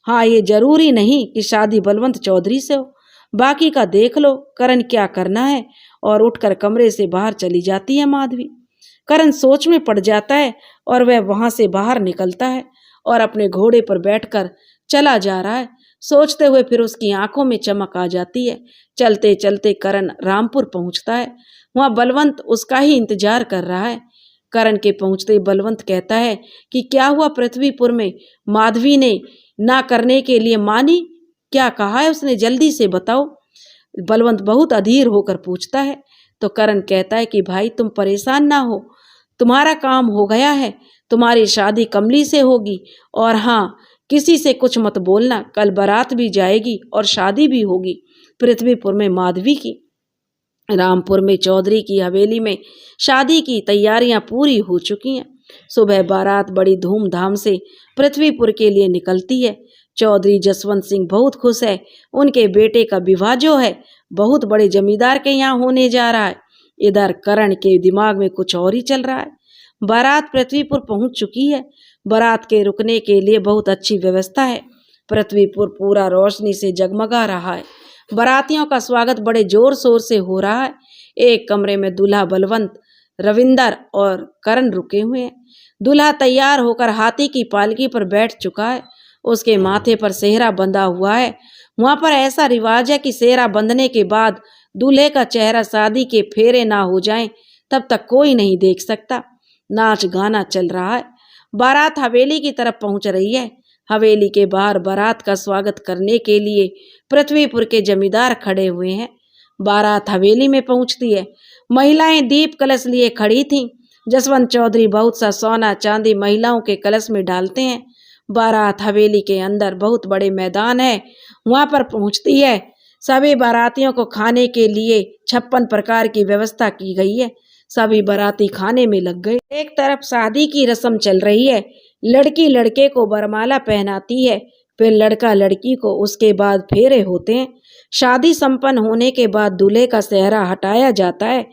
हाँ, ये जरूरी नहीं कि शादी बलवंत चौधरी से हो, बाकी का देख लो करण क्या करना है। और उठकर कमरे से बाहर चली जाती है माधवी। करण सोच में पड़ जाता है और वह वहां से बाहर निकलता है और अपने घोड़े पर बैठकर चला जा रहा है। सोचते हुए फिर उसकी आंखों में चमक आ जाती है। चलते चलते करण रामपुर पहुंचता है। वहां बलवंत उसका ही इंतजार कर रहा है। करण के पहुंचते बलवंत कहता है कि क्या हुआ पृथ्वीपुर में? माधवी ने ना करने के लिए मानी? क्या कहा है उसने? जल्दी से बताओ। बलवंत बहुत अधीर होकर पूछता है। तो करण कहता है कि भाई तुम परेशान ना हो, तुम्हारा काम हो गया है, तुम्हारी शादी कमली से होगी। और हाँ, किसी से कुछ मत बोलना, कल बारात भी जाएगी और शादी भी होगी पृथ्वीपुर में माधवी की। रामपुर में चौधरी की हवेली में शादी की तैयारियां पूरी हो चुकी हैं। सुबह बारात बड़ी धूमधाम से पृथ्वीपुर के लिए निकलती है। चौधरी जसवंत सिंह बहुत खुश है। उनके बेटे का विवाह जो है बहुत बड़े जमींदार के यहाँ होने जा रहा है। इधर करण के दिमाग में कुछ और ही चल रहा है। बारात पृथ्वीपुर पहुंच चुकी है। बारात के रुकने के लिए बहुत अच्छी व्यवस्था है। पृथ्वीपुर पूरा रोशनी से जगमगा रहा है। बारातियों का स्वागत बड़े जोर शोर से हो रहा है। एक कमरे में दूल्हा बलवंत, रविंदर और करण रुके हुए हैं। दूल्हा तैयार होकर हाथी की पालकी पर बैठ चुका है। उसके माथे पर सेहरा बंधा हुआ है। वहां पर ऐसा रिवाज है कि सेहरा बंधने के बाद दूल्हे का चेहरा शादी के फेरे ना हो जाएं तब तक कोई नहीं देख सकता। नाच गाना चल रहा है। बारात हवेली की तरफ पहुंच रही है। हवेली के बाहर बारात का स्वागत करने के लिए पृथ्वीपुर के जमींदार खड़े हुए हैं। बारात हवेली में पहुंचती है। महिलाएं दीप कलश लिए खड़ी थीं। जसवंत चौधरी बहुत सा सोना चांदी महिलाओं के कलश में डालते हैं। बारात हवेली के अंदर बहुत बड़े मैदान है, वहां पर पहुंचती है। सभी बारातियों को खाने के लिए 56 प्रकार की व्यवस्था की गई है। सभी बाराती खाने में लग गए। एक तरफ शादी की रस्म चल रही है। लड़की लड़के को वरमाला पहनाती है, फिर लड़का लड़की को, उसके बाद फेरे होते हैं। शादी संपन्न होने के बाद दूल्हे का सेहरा हटाया जाता है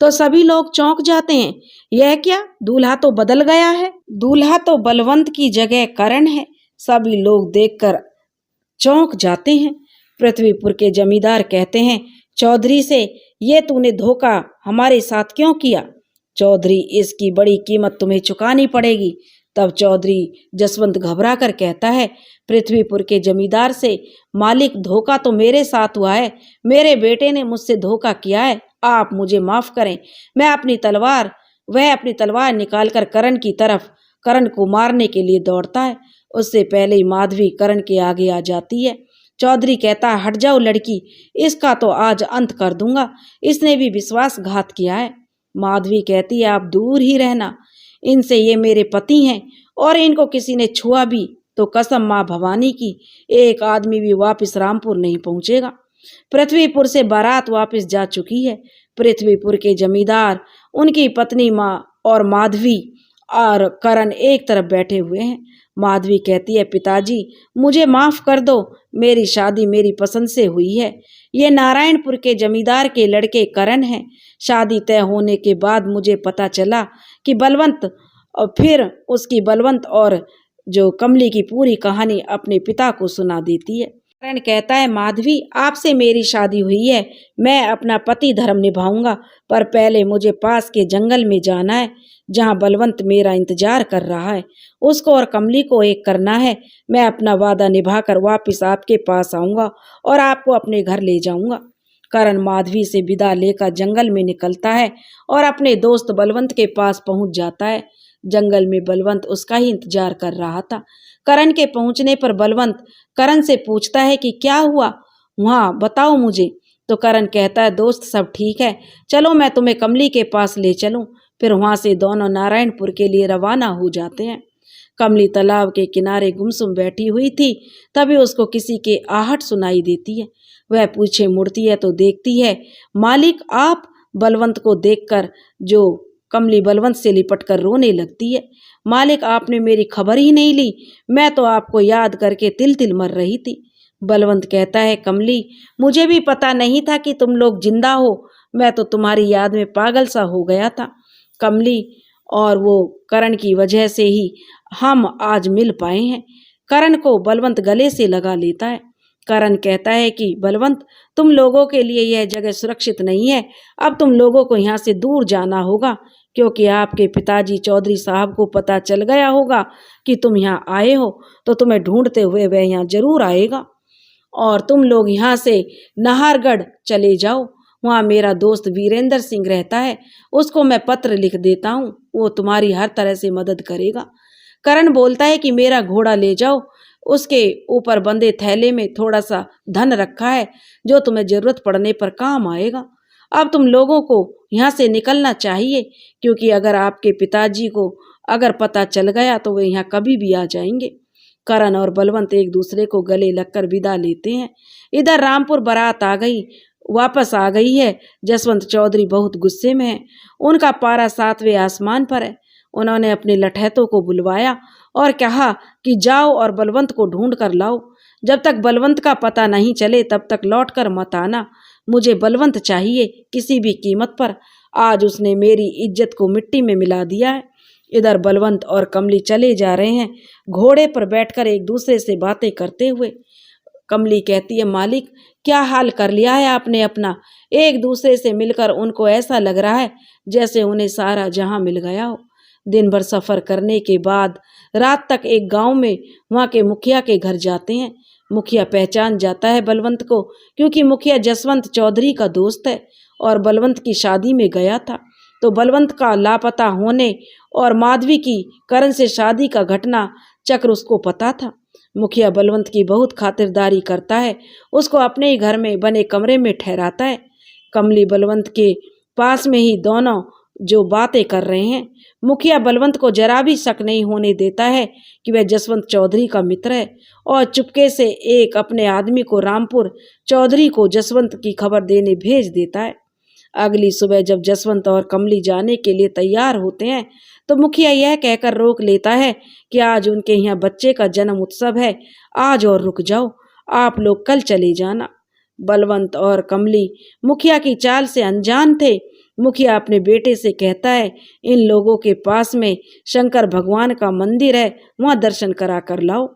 तो सभी लोग चौंक जाते हैं। यह क्या, दूल्हा तो बदल गया है, दूल्हा तो बलवंत की जगह करण है। सभी लोग देखकर चौंक जाते हैं। पृथ्वीपुर के जमींदार कहते हैं चौधरी से, ये तूने धोखा हमारे साथ क्यों किया? चौधरी, इसकी बड़ी कीमत तुम्हें चुकानी पड़ेगी। तब चौधरी जसवंत घबरा कर कहता है पृथ्वीपुर के जमींदार से, मालिक धोखा तो मेरे साथ हुआ है, मेरे बेटे ने मुझसे धोखा किया है, आप मुझे माफ करें। वह अपनी तलवार निकालकर करण की तरफ, करण को मारने के लिए दौड़ता है। उससे पहले ही माधवी करण के आगे आ जाती है। चौधरी कहता है हट जाओ लड़की, इसका तो आज अंत कर दूंगा, इसने भी विश्वासघात किया है। माधवी कहती है आप दूर ही रहना इनसे, ये मेरे पति हैं और इनको किसी ने छुआ भी तो कसम माँ भवानी की एक आदमी भी वापस रामपुर नहीं पहुंचेगा। पृथ्वीपुर से बारात वापस जा चुकी है। पृथ्वीपुर के जमींदार, उनकी पत्नी माँ और माधवी और करण एक तरफ बैठे हुए हैं। माधवी कहती है पिताजी मुझे माफ कर दो, मेरी शादी मेरी पसंद से हुई है। ये नारायणपुर के जमींदार के लड़के करण हैं। शादी तय होने के बाद मुझे पता चला कि बलवंत, और फिर उसकी बलवंत और जो कमली की पूरी कहानी अपने पिता को सुना देती है। करण कहता है माधवी आपसे मेरी शादी हुई है, मैं अपना पति धर्म निभाऊंगा, पर पहले मुझे पास के जंगल में जाना है जहां बलवंत मेरा इंतजार कर रहा है। उसको और कमली को एक करना है। मैं अपना वादा निभाकर वापस आपके पास आऊंगा और आपको अपने घर ले जाऊंगा। करण माधवी से विदा लेकर जंगल में निकलता है और अपने दोस्त बलवंत के पास पहुंच जाता है। जंगल में बलवंत उसका ही इंतजार कर रहा था। करण के पहुंचने पर बलवंत करण से पूछता है कि क्या हुआ वहां, बताओ मुझे। तो करण कहता है दोस्त सब ठीक है, चलो मैं तुम्हें कमली के पास ले चलूं। फिर वहां से दोनों नारायणपुर के लिए रवाना हो जाते हैं। कमली तालाब के किनारे गुमसुम बैठी हुई थी। तभी उसको किसी के आहट सुनाई देती है। वह पीछे मुड़ती है तो देखती है मालिक आप। बलवंत को देखकर जो कमली बलवंत से लिपटकर रोने लगती है। मालिक आपने मेरी खबर ही नहीं ली, मैं तो आपको याद करके तिल तिल मर रही थी। बलवंत कहता है कमली मुझे भी पता नहीं था कि तुम लोग जिंदा हो, मैं तो तुम्हारी याद में पागल सा हो गया था कमली, और वो करण की वजह से ही हम आज मिल पाए हैं। करण को बलवंत गले से लगा लेता है। करण कहता है कि बलवंत तुम लोगों के लिए यह जगह सुरक्षित नहीं है, अब तुम लोगों को यहाँ से दूर जाना होगा, क्योंकि आपके पिताजी चौधरी साहब को पता चल गया होगा कि तुम यहाँ आए हो, तो तुम्हें ढूंढते हुए वह यहाँ जरूर आएगा और तुम लोग यहाँ से नाहरगढ़ चले जाओ। वहाँ मेरा दोस्त वीरेंद्र सिंह रहता है, उसको मैं पत्र लिख देता हूँ, वो तुम्हारी हर तरह से मदद करेगा। करण बोलता है कि मेरा घोड़ा ले जाओ, उसके ऊपर बंधे थैले में थोड़ा सा धन रखा है जो तुम्हें जरूरत पड़ने पर काम आएगा। अब तुम लोगों को यहाँ से निकलना चाहिए, क्योंकि अगर आपके पिताजी को अगर पता चल गया तो वे यहाँ कभी भी आ जाएंगे। करण और बलवंत एक दूसरे को गले लगकर विदा लेते हैं। इधर रामपुर बारात वापस आ गई है। जसवंत चौधरी बहुत गुस्से में है, उनका पारा 7वें आसमान पर है। उन्होंने अपने लठैतों को बुलवाया और कहा कि जाओ और बलवंत को ढूंढ कर लाओ। जब तक बलवंत का पता नहीं चले तब तक लौट कर मत आना। मुझे बलवंत चाहिए किसी भी कीमत पर। आज उसने मेरी इज्जत को मिट्टी में मिला दिया है। इधर बलवंत और कमली चले जा रहे हैं, घोड़े पर बैठकर एक दूसरे से बातें करते हुए। कमली कहती है, मालिक क्या हाल कर लिया है आपने अपना। एक दूसरे से मिलकर उनको ऐसा लग रहा है जैसे उन्हें सारा जहां मिल गया हो। दिन भर सफर करने के बाद रात तक एक गांव में वहां के मुखिया के घर जाते हैं। मुखिया पहचान जाता है बलवंत को, क्योंकि मुखिया जसवंत चौधरी का दोस्त है और बलवंत की शादी में गया था। तो बलवंत का लापता होने और माधवी की करण से शादी का घटना चक्र उसको पता था। मुखिया बलवंत की बहुत खातिरदारी करता है, उसको अपने ही घर में बने कमरे में ठहराता है। कमली बलवंत के पास में ही दोनों जो बातें कर रहे हैं। मुखिया बलवंत को जरा भी शक नहीं होने देता है कि वह जसवंत चौधरी का मित्र है और चुपके से एक अपने आदमी को रामपुर चौधरी को जसवंत की खबर देने भेज देता है। अगली सुबह जब जसवंत और कमली जाने के लिए तैयार होते हैं तो मुखिया यह कहकर रोक लेता है कि आज उनके यहाँ बच्चे का जन्म उत्सव है, आज और रुक जाओ, आप लोग कल चले जाना। बलवंत और कमली मुखिया की चाल से अनजान थे। मुखिया अपने बेटे से कहता है, इन लोगों के पास में शंकर भगवान का मंदिर है, वहाँ दर्शन करा कर लाओ।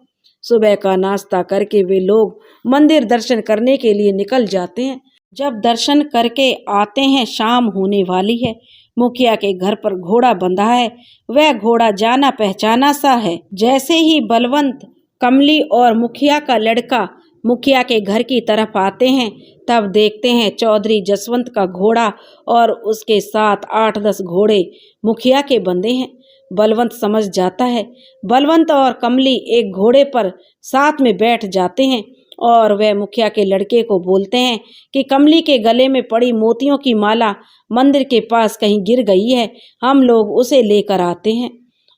सुबह का नाश्ता करके वे लोग मंदिर दर्शन करने के लिए निकल जाते हैं। जब दर्शन करके आते हैं शाम होने वाली है। मुखिया के घर पर घोड़ा बंधा है, वह घोड़ा जाना पहचाना सा है। जैसे ही बलवंत, कमली और मुखिया का लड़का मुखिया के घर की तरफ आते हैं तब देखते हैं चौधरी जसवंत का घोड़ा और उसके साथ 8-10 घोड़े मुखिया के बंधे हैं। बलवंत समझ जाता है। बलवंत और कमली एक घोड़े पर साथ में बैठ जाते हैं और वह मुखिया के लड़के को बोलते हैं कि कमली के गले में पड़ी मोतियों की माला मंदिर के पास कहीं गिर गई है, हम लोग उसे लेकर आते हैं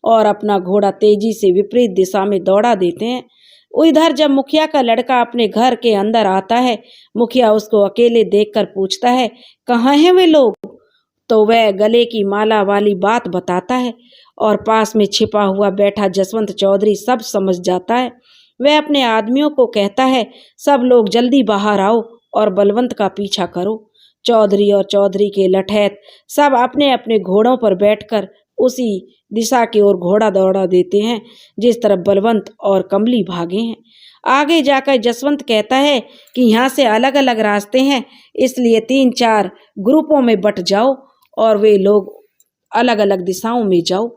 और अपना घोड़ा तेजी से विपरीत दिशा में दौड़ा देते हैं। उधर जब मुखिया का लड़का अपने घर के अंदर आता है, मुखिया उसको अकेले देखकर पूछता है, कहाँ हैं वे लोग? तो वह गले की माला वाली बात बताता है और पास में छिपा हुआ बैठा जसवंत चौधरी सब समझ जाता है। वह अपने आदमियों को कहता है, सब लोग जल्दी बाहर आओ और बलवंत का पीछा करो। चौधरी और चौधरी के लठैत सब अपने अपने घोड़ों पर बैठकर उसी दिशा की ओर घोड़ा दौड़ा देते हैं जिस तरफ बलवंत और कमली भागे हैं। आगे जाकर जसवंत कहता है कि यहाँ से अलग अलग रास्ते हैं, इसलिए 3-4 ग्रुपों में बट जाओ और वे लोग अलग अलग दिशाओं में जाओ।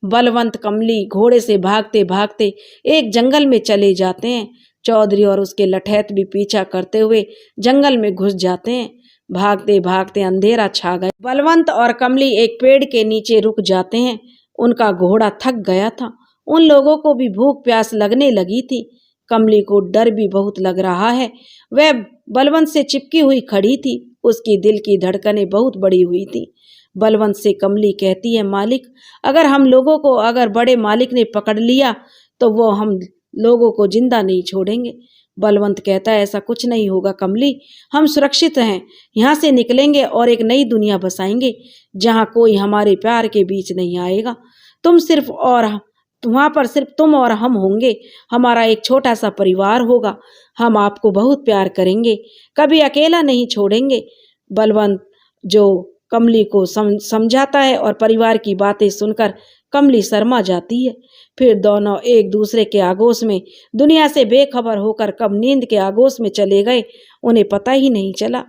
बलवंत कमली घोड़े से भागते भागते एक जंगल में चले जाते हैं। चौधरी और उसके लठैत भी पीछा करते हुए जंगल में घुस जाते हैं। भागते भागते अंधेरा छा गया। बलवंत और कमली एक पेड़ के नीचे रुक जाते हैं। उनका घोड़ा थक गया था। उन लोगों को भी भूख प्यास लगने लगी थी। कमली को डर भी बहुत लग रहा है। वह बलवंत से चिपकी हुई खड़ी थी। उसकी दिल की धड़कनें बहुत बड़ी हुई थी। बलवंत से कमली कहती है, मालिक अगर हम लोगों को अगर बड़े मालिक ने पकड़ लिया तो वो हम लोगों को जिंदा नहीं छोड़ेंगे। बलवंत कहता है, ऐसा कुछ नहीं होगा कमली, हम सुरक्षित हैं, यहाँ से निकलेंगे और एक नई दुनिया बसाएंगे जहाँ कोई हमारे प्यार के बीच नहीं आएगा। वहाँ पर सिर्फ तुम और हम होंगे। हमारा एक छोटा सा परिवार होगा। हम आपको बहुत प्यार करेंगे, कभी अकेला नहीं छोड़ेंगे। बलवंत जो कमली को समझाता है और परिवार की बातें सुनकर कमली शर्मा जाती है। फिर दोनों एक दूसरे के आगोश में दुनिया से बेखबर होकर कब नींद के आगोश में चले गए उन्हें पता ही नहीं चला।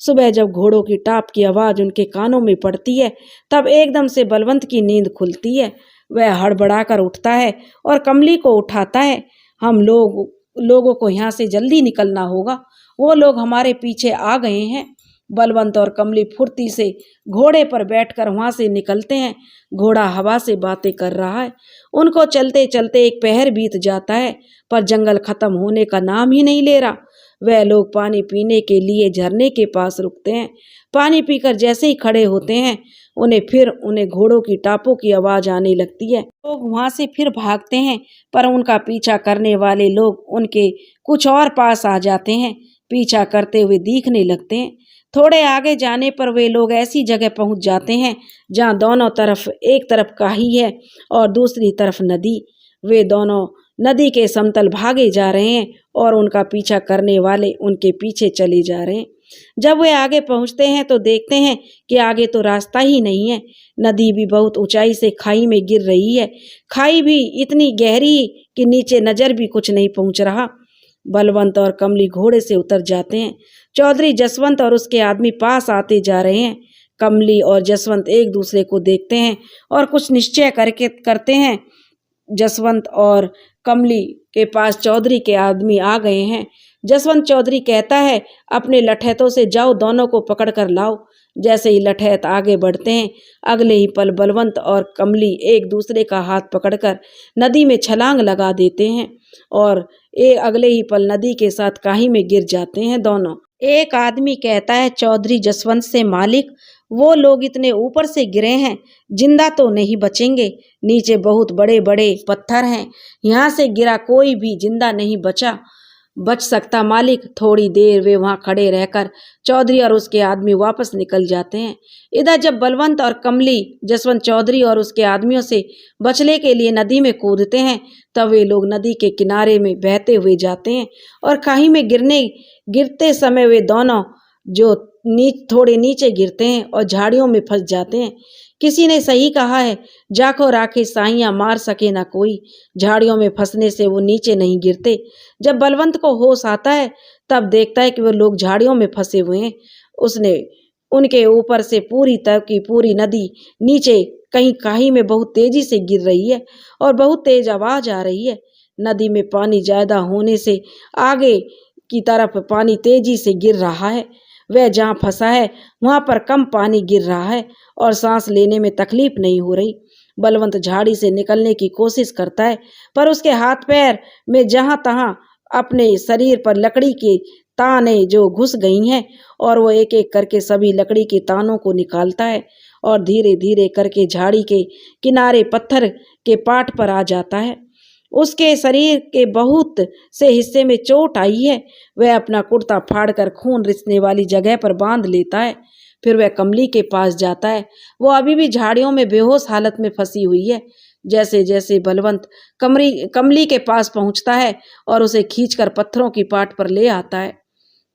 सुबह जब घोड़ों की टाप की आवाज़ उनके कानों में पड़ती है तब एकदम से बलवंत की नींद खुलती है। वह हड़बड़ाकर उठता है और कमली को उठाता है। हम लोगों को यहाँ से जल्दी निकलना होगा, वो लोग हमारे पीछे आ गए हैं। बलवंत और कमली फुर्ती से घोड़े पर बैठकर वहां से निकलते हैं। घोड़ा हवा से बातें कर रहा है। उनको चलते चलते एक पहर बीत जाता है, पर जंगल खत्म होने का नाम ही नहीं ले रहा। वह लोग पानी पीने के लिए झरने के पास रुकते हैं। पानी पीकर जैसे ही खड़े होते हैं उन्हें घोड़ों की टापों की आवाज आने लगती है। लोग वहां से फिर भागते हैं, पर उनका पीछा करने वाले लोग उनके कुछ और पास आ जाते हैं, पीछा करते हुए दिखने लगते हैं। थोड़े आगे जाने पर वे लोग ऐसी जगह पहुंच जाते हैं जहां दोनों तरफ, एक तरफ काही है और दूसरी तरफ नदी। वे दोनों नदी के समतल भागे जा रहे हैं और उनका पीछा करने वाले उनके पीछे चले जा रहे हैं। जब वे आगे पहुंचते हैं तो देखते हैं कि आगे तो रास्ता ही नहीं है। नदी भी बहुत ऊंचाई से खाई में गिर रही है। खाई भी इतनी गहरी कि नीचे नजर भी कुछ नहीं पहुंच रहा। बलवंत और कमली घोड़े से उतर जाते हैं। चौधरी जसवंत और उसके आदमी पास आते जा रहे हैं। कमली और जसवंत एक दूसरे को देखते हैं और कुछ निश्चय करते हैं। जसवंत और कमली के पास चौधरी के आदमी आ गए हैं। जसवंत चौधरी कहता है, अपने लठैतों से जाओ, दोनों को पकड़ कर लाओ। जैसे ही लठैत आगे बढ़ते हैं, अगले ही पल बलवंत और कमली एक दूसरे का हाथ पकड़कर नदी में छलांग लगा देते हैं और अगले ही पल नदी के साथ काही में गिर जाते हैं दोनों। एक आदमी कहता है चौधरी जसवंत से, मालिक, वो लोग इतने ऊपर से गिरे हैं, जिंदा तो नहीं बचेंगे। नीचे बहुत बड़े बड़े पत्थर हैं, यहाँ से गिरा कोई भी जिंदा नहीं बच सकता मालिक। थोड़ी देर वे वहां खड़े रहकर चौधरी और उसके आदमी वापस निकल जाते हैं। इधर जब बलवंत और कमली जसवंत चौधरी और उसके आदमियों से बचने के लिए नदी में कूदते हैं, तब वे लोग नदी के किनारे में बहते हुए जाते हैं और खाई में गिरते समय वे दोनों जो थोड़े नीचे गिरते हैं और झाड़ियों में फंस जाते हैं। किसी ने सही कहा है, जाको राखे साइयां, मार सके ना कोई। झाड़ियों में फंसने से वो नीचे नहीं गिरते। जब बलवंत को होश आता है तब देखता है कि वो लोग झाड़ियों में फंसे हुए हैं। उसने उनके ऊपर से पूरी तरह की पूरी नदी नीचे कहीं काही में बहुत तेजी से गिर रही है और बहुत तेज आवाज आ रही है। नदी में पानी ज्यादा होने से आगे की तरफ पानी तेजी से गिर रहा है। वह जहाँ फंसा है वहां पर कम पानी गिर रहा है और सांस लेने में तकलीफ नहीं हो रही। बलवंत झाड़ी से निकलने की कोशिश करता है, पर उसके हाथ पैर में जहां तहां अपने शरीर पर लकड़ी के ताने जो घुस गई हैं और वो एक एक करके सभी लकड़ी के तानों को निकालता है और धीरे धीरे करके झाड़ी के किनारे पत्थर के पाट पर आ जाता है। उसके शरीर के बहुत से हिस्से में चोट आई है। वह अपना कुर्ता फाड़कर खून रिसने वाली जगह पर बांध लेता है। फिर वह कमली के पास जाता है। वो अभी भी झाड़ियों में बेहोश हालत में फंसी हुई है। जैसे जैसे बलवंत कमली के पास पहुंचता है और उसे खींचकर पत्थरों की पाट पर ले आता है,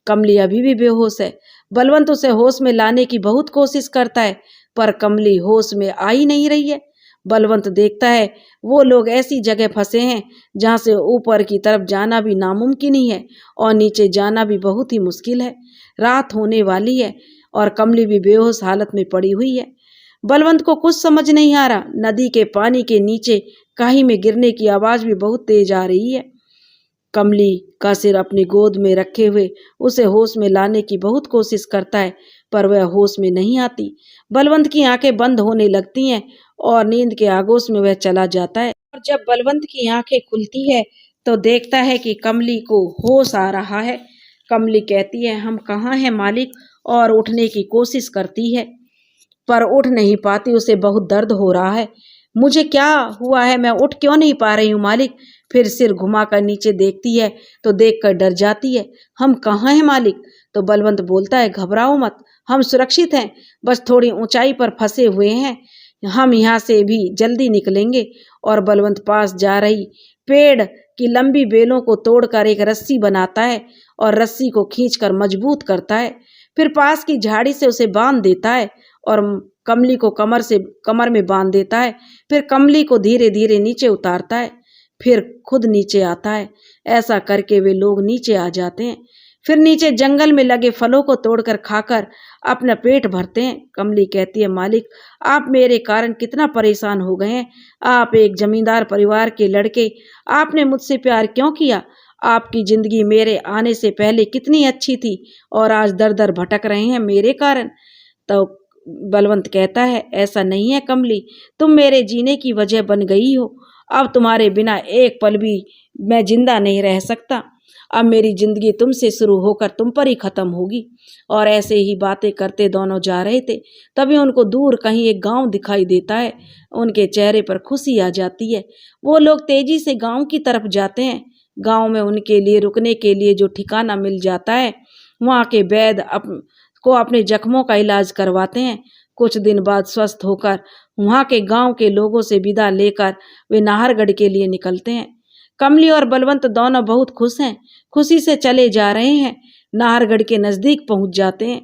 कमली अभी भी बेहोश है। बलवंत उसे होश में लाने की बहुत कोशिश करता है, पर कमली होश में आ ही नहीं रही है। बलवंत देखता है वो लोग ऐसी जगह फंसे हैं जहां से ऊपर की तरफ जाना भी नामुमकिन ही है और नीचे जाना भी बहुत ही मुश्किल है। रात होने वाली है और कमली भी बेहोश हालत में पड़ी हुई है। बलवंत को कुछ समझ नहीं आ रहा। नदी के पानी के नीचे काही में गिरने की आवाज भी बहुत तेज आ रही है। कमली का सिर अपनी गोद में रखे हुए उसे होश में लाने की बहुत कोशिश करता है, पर वह होश में नहीं आती। बलवंत की आंखें बंद होने लगती हैं और नींद के आगोश में वह चला जाता है। और जब बलवंत की आंखें खुलती है तो देखता है कि कमली को होश आ रहा है। कमली कहती है, हम कहाँ हैं मालिक, और उठने की कोशिश करती है पर उठ नहीं पाती। उसे बहुत दर्द हो रहा है। मुझे क्या हुआ है, मैं उठ क्यों नहीं पा रही हूँ मालिक। फिर सिर घुमाकर नीचे देखती है तो देखकर डर जाती है। हम कहाँ हैं मालिक। तो बलवंत बोलता है, घबराओ मत, हम सुरक्षित हैं, बस थोड़ी ऊंचाई पर फंसे हुए हैं, हम यहाँ से भी जल्दी निकलेंगे। और बलवंत पास जा रही पेड़ की लंबी बेलों को तोड़कर एक रस्सी बनाता है और रस्सी को खींचकर मजबूत करता है। फिर पास की झाड़ी से उसे बांध देता है और कमली को कमर में बांध देता है। फिर कमली को धीरे धीरे नीचे उतारता है, फिर खुद नीचे आता है। ऐसा करके वे लोग नीचे आ जाते हैं। फिर नीचे जंगल में लगे फलों को तोड़कर खाकर अपना पेट भरते हैं। कमली कहती है, मालिक आप मेरे कारण कितना परेशान हो गए हैं। आप एक जमींदार परिवार के लड़के, आपने मुझसे प्यार क्यों किया? आपकी जिंदगी मेरे आने से पहले कितनी अच्छी थी और आज दर दर भटक रहे हैं मेरे कारण। तो बलवंत कहता है, ऐसा नहीं है कमली, तुम मेरे जीने की वजह बन गई हो। अब तुम्हारे बिना एक पल भी मैं जिंदा नहीं रह सकता। अब मेरी जिंदगी तुमसे शुरू होकर तुम पर ही खत्म होगी। और ऐसे ही बातें करते दोनों जा रहे थे, तभी उनको दूर कहीं एक गांव दिखाई देता है। उनके चेहरे पर खुशी आ जाती है। वो लोग तेजी से गांव की तरफ जाते हैं। गांव में उनके लिए रुकने के लिए जो ठिकाना मिल जाता है, वहाँ के वैद्य को अपने जख्मों का इलाज करवाते हैं। कुछ दिन बाद स्वस्थ होकर वहाँ के गांव के लोगों से विदा लेकर वे नाहरगढ़ के लिए निकलते हैं। कमली और बलवंत दोनों बहुत खुश हैं, खुशी से चले जा रहे हैं। नाहरगढ़ के नजदीक पहुंच जाते हैं।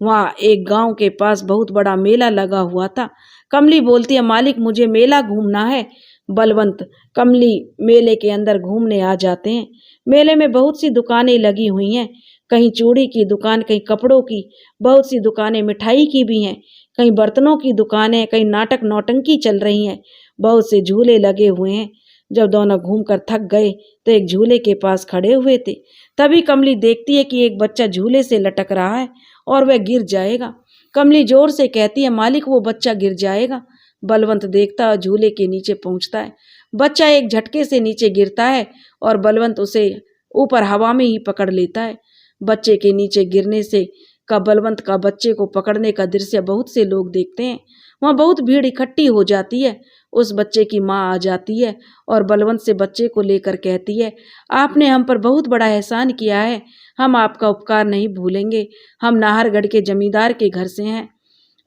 वहाँ एक गांव के पास बहुत बड़ा मेला लगा हुआ था। कमली बोलती है, मालिक मुझे मेला घूमना है। बलवंत कमली मेले के अंदर घूमने आ जाते हैं। मेले में बहुत सी दुकानें लगी हुई हैं। कहीं चूड़ी की दुकान, कहीं कपड़ों की, बहुत सी दुकानें मिठाई की भी हैं, कहीं बर्तनों की दुकानें, कहीं नाटक नौटंकी चल रही हैं, बहुत से झूले लगे हुए हैं। जब दोनों घूमकर थक गए तो एक झूले के पास खड़े हुए थे। तभी कमली देखती है कि एक बच्चा झूले से लटक रहा है और वह गिर जाएगा। कमली जोर से कहती है, मालिक वो बच्चा गिर जाएगा। बलवंत देखता है, झूले के नीचे पहुंचता है। बच्चा एक झटके से नीचे गिरता है और बलवंत उसे ऊपर हवा में ही पकड़ लेता है। बच्चे के नीचे गिरने से बलवंत का बच्चे को पकड़ने का दृश्य बहुत से लोग देखते हैं। वहाँ बहुत भीड़ इकट्ठी हो जाती है। उस बच्चे की माँ आ जाती है और बलवंत से बच्चे को लेकर कहती है, आपने हम पर बहुत बड़ा एहसान किया है, हम आपका उपकार नहीं भूलेंगे। हम नाहरगढ़ के जमींदार के घर से हैं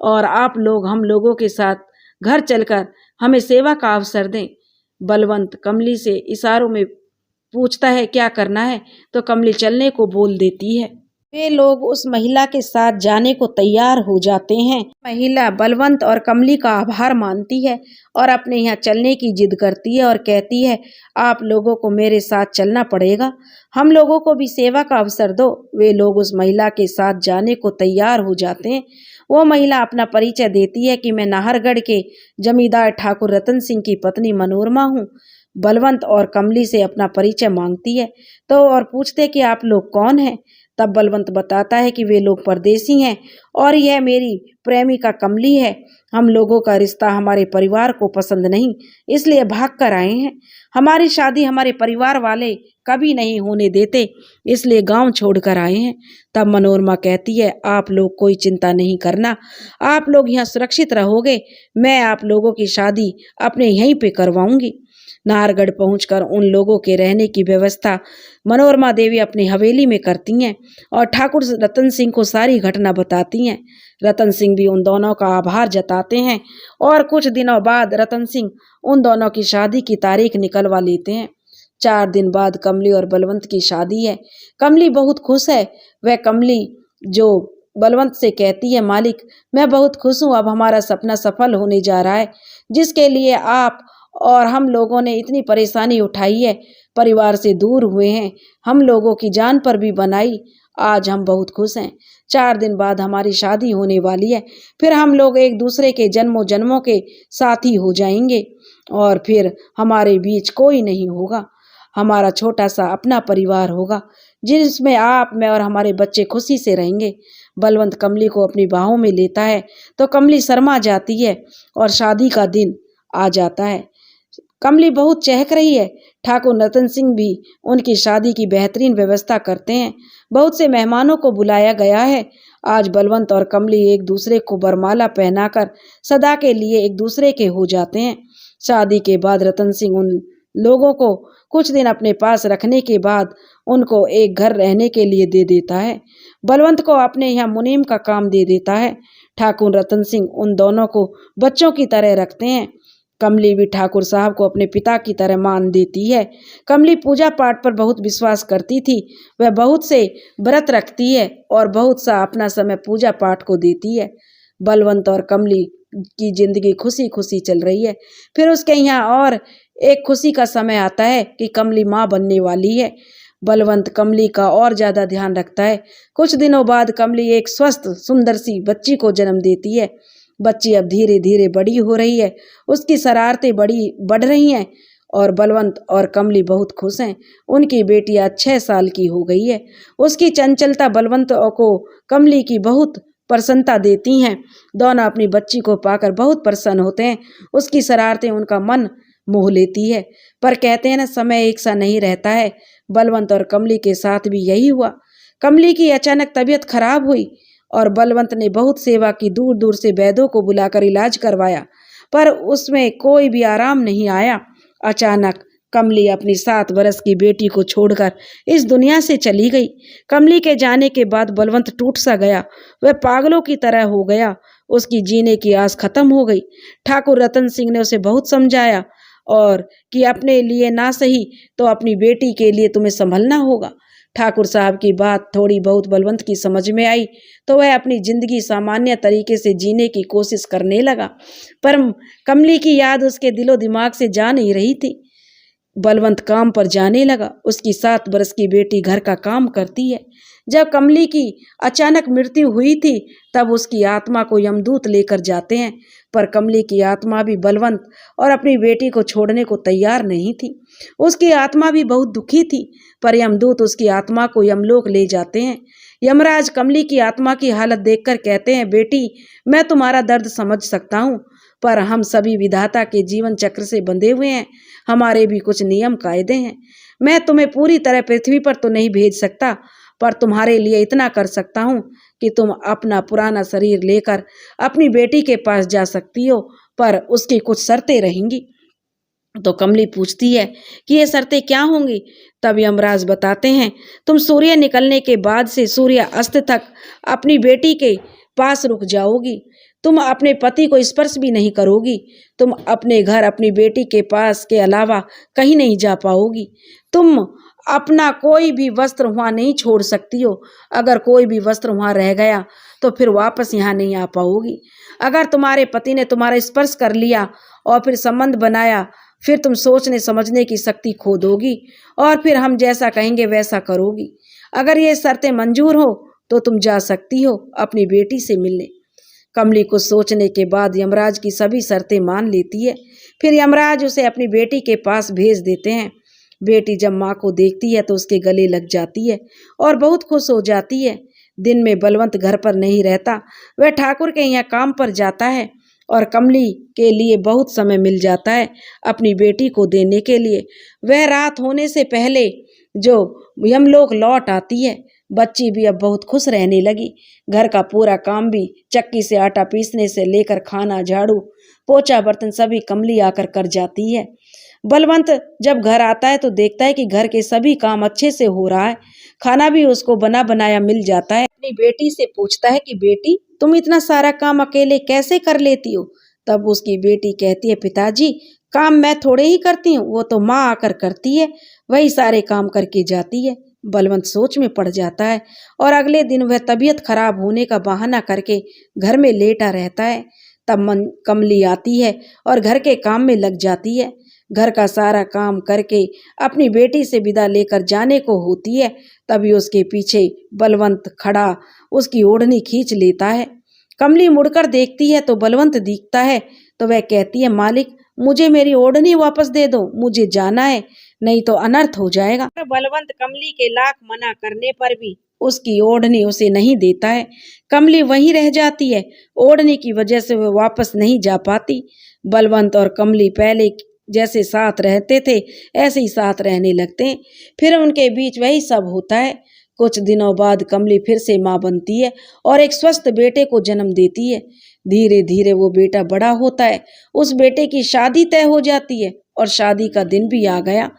और आप लोग हम लोगों के साथ घर चलकर हमें सेवा का अवसर दें। बलवंत कमली से इशारों में पूछता है क्या करना है, तो कमली चलने को बोल देती है। वे लोग उस महिला के साथ जाने को तैयार हो जाते हैं। महिला बलवंत और कमली का आभार मानती है और अपने यहाँ चलने की जिद करती है और कहती है, आप लोगों को मेरे साथ चलना पड़ेगा, हम लोगों को भी सेवा का अवसर दो। वे लोग उस महिला के साथ जाने को तैयार हो जाते हैं। वो महिला अपना परिचय देती है कि मैं नाहरगढ़ के जमींदार ठाकुर रतन सिंह की पत्नी मनोरमा हूँ। बलवंत और कमली से अपना परिचय मांगती है तो और पूछते कि आप लोग कौन हैं। तब बलवंत बताता है कि वे लोग परदेसी हैं और यह मेरी प्रेमिका कमली है। हम लोगों का रिश्ता हमारे परिवार को पसंद नहीं, इसलिए भाग कर आए हैं। हमारी शादी हमारे परिवार वाले कभी नहीं होने देते, इसलिए गांव छोड़कर आए हैं। तब मनोरमा कहती है, आप लोग कोई चिंता नहीं करना, आप लोग यहाँ सुरक्षित रहोगे। मैं आप लोगों की शादी अपने यहीं पे करवाऊंगी। नाहरगढ़ पहुंचकर उन लोगों के रहने की व्यवस्था मनोरमा देवी अपनी हवेली में करती हैं और ठाकुर रतन सिंह को सारी घटना बताती हैं। रतन सिंह भी उन दोनों का आभार जताते हैं और कुछ दिनों बाद रतन सिंह उन दोनों की शादी की तारीख निकलवा लेते हैं। 4 दिन बाद कमली और बलवंत की शादी है। कमली बहुत खुश है। वह कमली जो बलवंत से कहती है, मालिक मैं बहुत खुश हूँ, अब हमारा सपना सफल होने जा रहा है, जिसके लिए आप और हम लोगों ने इतनी परेशानी उठाई है, परिवार से दूर हुए हैं, हम लोगों की जान पर भी बनाई, आज हम बहुत खुश हैं। 4 दिन बाद हमारी शादी होने वाली है, फिर हम लोग एक दूसरे के जन्मों जन्मों के साथी हो जाएंगे और फिर हमारे बीच कोई नहीं होगा। हमारा छोटा सा अपना परिवार होगा जिसमें आप, मैं और हमारे बच्चे खुशी से रहेंगे। बलवंत कमली को अपनी बाहों में लेता है तो कमली शर्मा जाती है और शादी का दिन आ जाता है। कमली बहुत चहक रही है। ठाकुर रतन सिंह भी उनकी शादी की बेहतरीन व्यवस्था करते हैं। बहुत से मेहमानों को बुलाया गया है। आज बलवंत और कमली एक दूसरे को वरमाला पहनाकर सदा के लिए एक दूसरे के हो जाते हैं। शादी के बाद रतन सिंह उन लोगों को कुछ दिन अपने पास रखने के बाद उनको एक घर रहने के लिए दे देता है। बलवंत को अपने यहाँ मुनीम का काम दे देता है। ठाकुर रतन सिंह उन दोनों को बच्चों की तरह रखते हैं। कमली भी ठाकुर साहब को अपने पिता की तरह मान देती है। कमली पूजा पाठ पर बहुत विश्वास करती थी। वह बहुत से व्रत रखती है और बहुत सा अपना समय पूजा पाठ को देती है। बलवंत और कमली की जिंदगी खुशी खुशी चल रही है। फिर उसके यहाँ और एक खुशी का समय आता है कि कमली माँ बनने वाली है। बलवंत कमली का और ज्यादा ध्यान रखता है। कुछ दिनों बाद कमली एक स्वस्थ सुंदर सी बच्ची को जन्म देती है। बच्ची अब धीरे धीरे बड़ी हो रही है, उसकी शरारतें बढ़ रही हैं और बलवंत और कमली बहुत खुश हैं। उनकी बेटी आज 6 साल की हो गई है। उसकी चंचलता बलवंत को कमली की बहुत प्रसन्नता देती हैं। दोनों अपनी बच्ची को पाकर बहुत प्रसन्न होते हैं। उसकी शरारतें उनका मन मोह लेती है। पर कहते हैं ना, समय एक सा नहीं रहता है। बलवंत और कमली के साथ भी यही हुआ। कमली की अचानक तबीयत खराब हुई और बलवंत ने बहुत सेवा की, दूर दूर से वैद्यों को बुलाकर इलाज करवाया, पर उसमें कोई भी आराम नहीं आया। अचानक कमली अपनी 7 वर्ष की बेटी को छोड़कर इस दुनिया से चली गई। कमली के जाने के बाद बलवंत टूट सा गया। वह पागलों की तरह हो गया। उसकी जीने की आस खत्म हो गई। ठाकुर रतन सिंह ने उसे बहुत समझाया और कि अपने लिए ना सही तो अपनी बेटी के लिए तुम्हें संभलना होगा। ठाकुर साहब की बात थोड़ी बहुत बलवंत की समझ में आई तो वह अपनी जिंदगी सामान्य तरीके से जीने की कोशिश करने लगा, पर कमली की याद उसके दिलो दिमाग से जा नहीं रही थी। बलवंत काम पर जाने लगा। उसकी 7 वर्ष की बेटी घर का काम करती है। जब कमली की अचानक मृत्यु हुई थी तब उसकी आत्मा को यमदूत लेकर जाते हैं, पर कमली की आत्मा भी बलवंत और अपनी बेटी को छोड़ने को तैयार नहीं थी। उसकी आत्मा भी बहुत दुखी थी, पर यमदूत उसकी आत्मा को यमलोक ले जाते हैं। यमराज कमली की आत्मा की हालत देखकर कहते हैं, बेटी, मैं तुम्हारा दर्द समझ सकता हूँ, पर हम सभी विधाता के जीवन चक्र से बंधे हुए हैं। हमारे भी कुछ नियम कायदे हैं। मैं तुम्हें पूरी तरह पृथ्वी पर तो नहीं भेज सकता, पर तुम्हारे लिए इतना कर सकता हूँ कि तुम अपना पुराना शरीर लेकर अपनी बेटी के पास जा सकती हो, पर उसकी कुछ शर्तें रहेंगी। तो कमली पूछती है कि ये शर्तें क्या होंगी? तब यमराज बताते हैं, तुम सूर्य निकलने के बाद से सूर्य अस्त तक अपनी बेटी के पास रुक जाओगी। तुम अपने पति को स्पर्श भी नहीं करोगी। तुम अपने घर अपनी बेटी के पास के अलावा कहीं नहीं जा पाओगी। तुम अपना कोई भी वस्त्र वहाँ नहीं छोड़ सकती हो। अगर कोई भी वस्त्र वहाँ रह गया तो फिर वापस यहाँ नहीं आ पाओगी। अगर तुम्हारे पति ने तुम्हारा स्पर्श कर लिया और फिर संबंध बनाया, फिर तुम सोचने समझने की शक्ति खो दोगी और फिर हम जैसा कहेंगे वैसा करोगी। अगर ये शर्तें मंजूर हो तो तुम जा सकती हो अपनी बेटी से मिलने। कमली को सोचने के बाद यमराज की सभी शर्तें मान लेती है। फिर यमराज उसे अपनी बेटी के पास भेज देते हैं। बेटी जब माँ को देखती है तो उसके गले लग जाती है और बहुत खुश हो जाती है। दिन में बलवंत घर पर नहीं रहता, वह ठाकुर के यहाँ काम पर जाता है और कमली के लिए बहुत समय मिल जाता है अपनी बेटी को देने के लिए। वह रात होने से पहले जो यमलोक लौट आती है। बच्ची भी अब बहुत खुश रहने लगी। घर का पूरा काम भी, चक्की से आटा पीसने से लेकर खाना, झाड़ू, पोछा, बर्तन सभी कमली आकर कर जाती है। बलवंत जब घर आता है तो देखता है कि घर के सभी काम अच्छे से हो रहा है। खाना भी उसको बना बनाया मिल जाता है। अपनी बेटी से पूछता है कि बेटी, तुम इतना सारा काम अकेले कैसे कर लेती हो? तब उसकी बेटी कहती है, पिताजी, काम मैं थोड़े ही करती हूँ, वो तो माँ आकर करती है, वही सारे काम करके जाती है। बलवंत सोच में पड़ जाता है और अगले दिन वह तबीयत खराब होने का बहाना करके घर में लेटा रहता है। तब कमली आती है और घर के काम में लग जाती है। घर का सारा काम करके अपनी बेटी से विदा लेकर जाने को होती है, तभी उसके पीछे बलवंत खड़ा उसकी ओढ़नी खींच लेता है। कमली मुड़कर देखती है तो बलवंत दिखता है, तो वह कहती है, मालिक, मुझे मेरी ओढ़नी वापस दे दो, मुझे जाना है, नहीं तो अनर्थ हो जाएगा। बलवंत कमली के लाख मना करने पर भी उसकी ओढ़नी उसे नहीं देता है। कमली वहीं रह जाती है। ओढ़नी की वजह से वह वापस नहीं जा पाती। बलवंत और कमली पहले जैसे साथ रहते थे ऐसे ही साथ रहने लगते हैं। फिर उनके बीच वही सब होता है। कुछ दिनों बाद कमली फिर से माँ बनती है और एक स्वस्थ बेटे को जन्म देती है। धीरे धीरे वो बेटा बड़ा होता है। उस बेटे की शादी तय हो जाती है और शादी का दिन भी आ गया।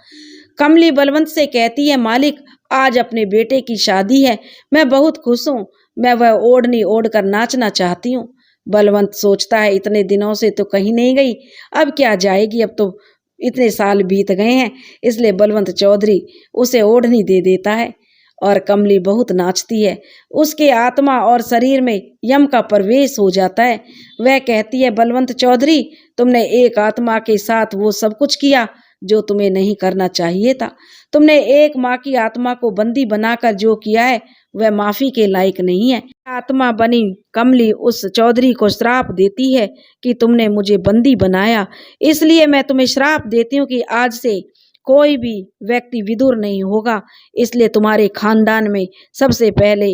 कमली बलवंत से कहती है, मालिक, आज अपने बेटे की शादी है, मैं बहुत खुश हूँ, मैं वह ओढ़नी ओढ़कर नाचना चाहती हूँ। बलवंत सोचता है, इतने दिनों से तो कहीं नहीं गई, अब क्या जाएगी, अब तो इतने साल बीत गए हैं। इसलिए बलवंत चौधरी उसे ओढ़नी दे देता है। और कमली बहुत नाचती है। उसके आत्मा और शरीर में यम का प्रवेश हो जाता है। वह कहती है, बलवंत चौधरी, तुमने एक आत्मा के साथ वो सब कुछ किया जो तुम्हें नहीं करना चाहिए था। तुमने एक माँ की आत्मा को बंदी बनाकर जो किया है वह माफी के लायक नहीं है। आत्मा बनी कमली उस चौधरी को श्राप देती है कि तुमने मुझे बंदी बनाया, इसलिए मैं तुम्हें श्राप देती हूँ कि आज से कोई भी व्यक्ति विदुर नहीं होगा। इसलिए तुम्हारे खानदान में सबसे पहले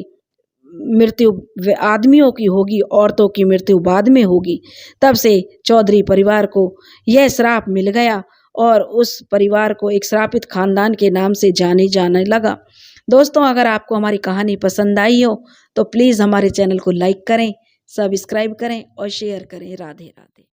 मृत्यु आदमियों की होगी, औरतों की मृत्यु बाद में होगी। तब से चौधरी परिवार को यह श्राप मिल गया और उस परिवार को एक श्रापित खानदान के नाम से जाने लगा। दोस्तों, अगर आपको हमारी कहानी पसंद आई हो तो प्लीज़ हमारे चैनल को लाइक करें, सब्सक्राइब करें और शेयर करें। राधे राधे।